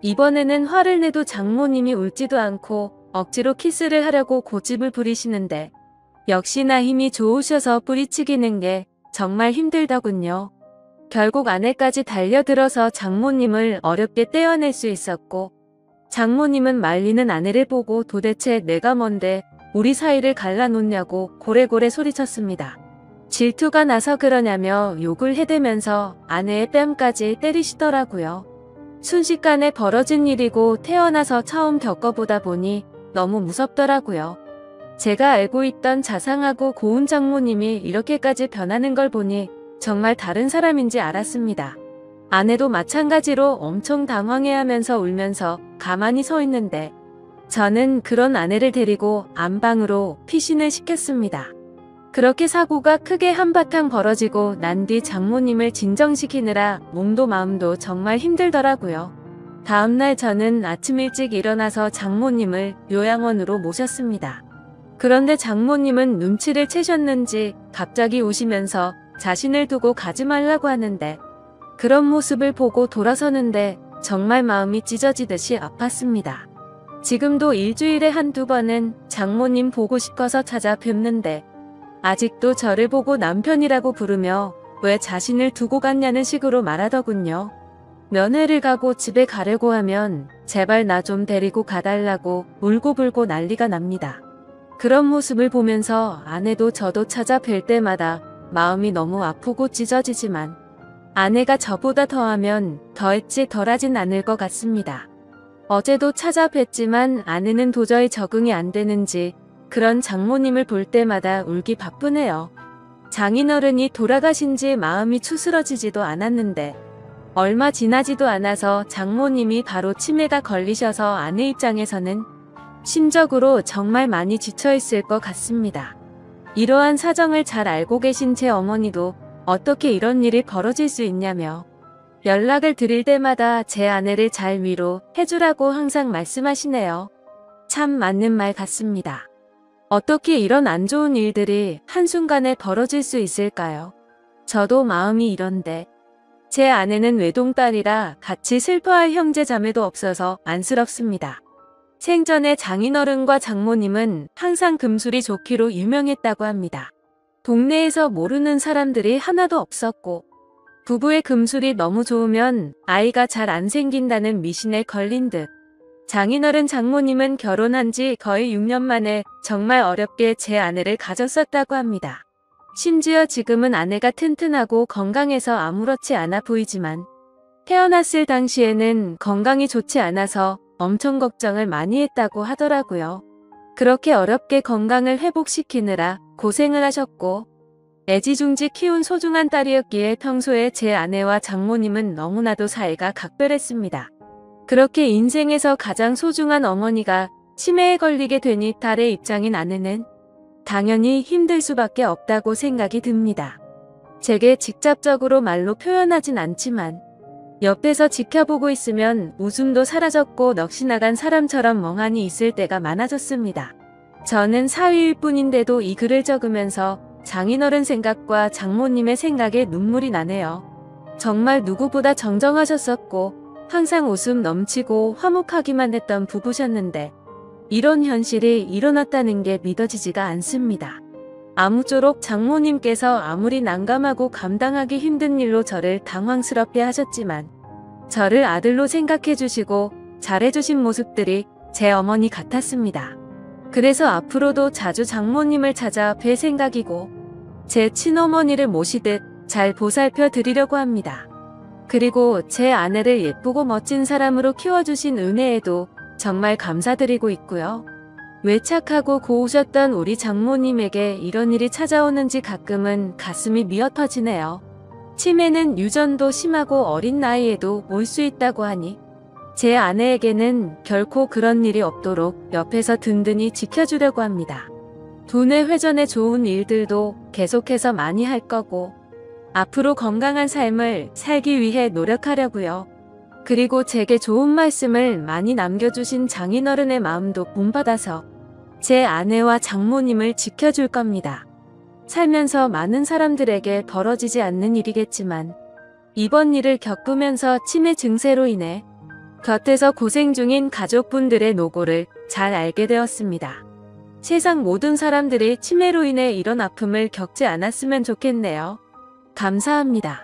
이번에는 화를 내도 장모님이 울지도 않고 억지로 키스를 하려고 고집을 부리시는데 역시나 힘이 좋으셔서 뿌리치기는 게 정말 힘들더군요. 결국 아내까지 달려들어서 장모님을 어렵게 떼어낼 수 있었고 장모님은 말리는 아내를 보고 도대체 내가 뭔데 우리 사이를 갈라놓냐고 고래고래 소리쳤습니다. 질투가 나서 그러냐며 욕을 해대면서 아내의 뺨까지 때리시더라고요. 순식간에 벌어진 일이고 태어나서 처음 겪어보다 보니 너무 무섭더라고요. 제가 알고 있던 자상하고 고운 장모님이 이렇게까지 변하는 걸 보니 정말 다른 사람인지 알았습니다. 아내도 마찬가지로 엄청 당황해하면서 울면서 가만히 서 있는데 저는 그런 아내를 데리고 안방으로 피신을 시켰습니다. 그렇게 사고가 크게 한바탕 벌어지고 난 뒤 장모님을 진정시키느라 몸도 마음도 정말 힘들더라고요. 다음날 저는 아침 일찍 일어나서 장모님을 요양원으로 모셨습니다. 그런데 장모님은 눈치를 채셨는지 갑자기 우시면서 자신을 두고 가지 말라고 하는데, 그런 모습을 보고 돌아서는데 정말 마음이 찢어지듯이 아팠습니다. 지금도 일주일에 한두 번은 장모님 보고 싶어서 찾아뵙는데 아직도 저를 보고 남편이라고 부르며 왜 자신을 두고 갔냐는 식으로 말하더군요. 면회를 가고 집에 가려고 하면 제발 나 좀 데리고 가달라고 울고불고 난리가 납니다. 그런 모습을 보면서 아내도 저도 찾아뵐 때마다 마음이 너무 아프고 찢어지지만 아내가 저보다 더하면 더했지 덜하진 않을 것 같습니다. 어제도 찾아뵀지만 아내는 도저히 적응이 안 되는지 그런 장모님을 볼 때마다 울기 바쁘네요. 장인어른이 돌아가신 지 마음이 추스러지지도 않았는데 얼마 지나지도 않아서 장모님이 바로 치매가 걸리셔서 아내 입장에서는 심적으로 정말 많이 지쳐있을 것 같습니다. 이러한 사정을 잘 알고 계신 제 어머니도 어떻게 이런 일이 벌어질 수 있냐며 연락을 드릴 때마다 제 아내를 잘 위로해주라고 항상 말씀하시네요. 참 맞는 말 같습니다. 어떻게 이런 안 좋은 일들이 한순간에 벌어질 수 있을까요? 저도 마음이 이런데 제 아내는 외동딸이라 같이 슬퍼할 형제 자매도 없어서 안쓰럽습니다. 생전에 장인어른과 장모님은 항상 금술이 좋기로 유명했다고 합니다. 동네에서 모르는 사람들이 하나도 없었고 부부의 금술이 너무 좋으면 아이가 잘 안 생긴다는 미신에 걸린 듯 장인어른 장모님은 결혼한 지 거의 6년 만에 정말 어렵게 제 아내를 가졌었다고 합니다. 심지어 지금은 아내가 튼튼하고 건강해서 아무렇지 않아 보이지만 태어났을 당시에는 건강이 좋지 않아서 엄청 걱정을 많이 했다고 하더라고요. 그렇게 어렵게 건강을 회복시키느라 고생을 하셨고 애지중지 키운 소중한 딸이었기에 평소에 제 아내와 장모님은 너무나도 사이가 각별했습니다. 그렇게 인생에서 가장 소중한 어머니가 치매에 걸리게 되니 딸의 입장인 아내는 당연히 힘들 수밖에 없다고 생각이 듭니다. 제게 직접적으로 말로 표현하진 않지만 옆에서 지켜보고 있으면 웃음도 사라졌고 넋이 나간 사람처럼 멍하니 있을 때가 많아졌습니다. 저는 사위일 뿐인데도 이 글을 적으면서 장인어른 생각과 장모님의 생각에 눈물이 나네요. 정말 누구보다 정정하셨었고 항상 웃음 넘치고 화목하기만 했던 부부셨는데 이런 현실이 일어났다는 게 믿어지지가 않습니다. 아무쪼록 장모님께서 아무리 난감하고 감당하기 힘든 일로 저를 당황스럽게 하셨지만 저를 아들로 생각해 주시고 잘해주신 모습들이 제 어머니 같았습니다. 그래서 앞으로도 자주 장모님을 찾아 뵐 생각이고 제 친어머니를 모시듯 잘 보살펴 드리려고 합니다. 그리고 제 아내를 예쁘고 멋진 사람으로 키워주신 은혜에도 정말 감사드리고 있고요. 왜 착하고 고우셨던 우리 장모님에게 이런 일이 찾아오는지 가끔은 가슴이 미어 터지네요. 치매는 유전도 심하고 어린 나이에도 올 수 있다고 하니 제 아내에게는 결코 그런 일이 없도록 옆에서 든든히 지켜주려고 합니다. 두뇌 회전에 좋은 일들도 계속해서 많이 할 거고 앞으로 건강한 삶을 살기 위해 노력하려고요. 그리고 제게 좋은 말씀을 많이 남겨주신 장인어른의 마음도 본받아서 제 아내와 장모님을 지켜줄 겁니다. 살면서 많은 사람들에게 벌어지지 않는 일이겠지만 이번 일을 겪으면서 치매 증세로 인해 곁에서 고생 중인 가족분들의 노고를 잘 알게 되었습니다. 세상 모든 사람들이 치매로 인해 이런 아픔을 겪지 않았으면 좋겠네요. 감사합니다.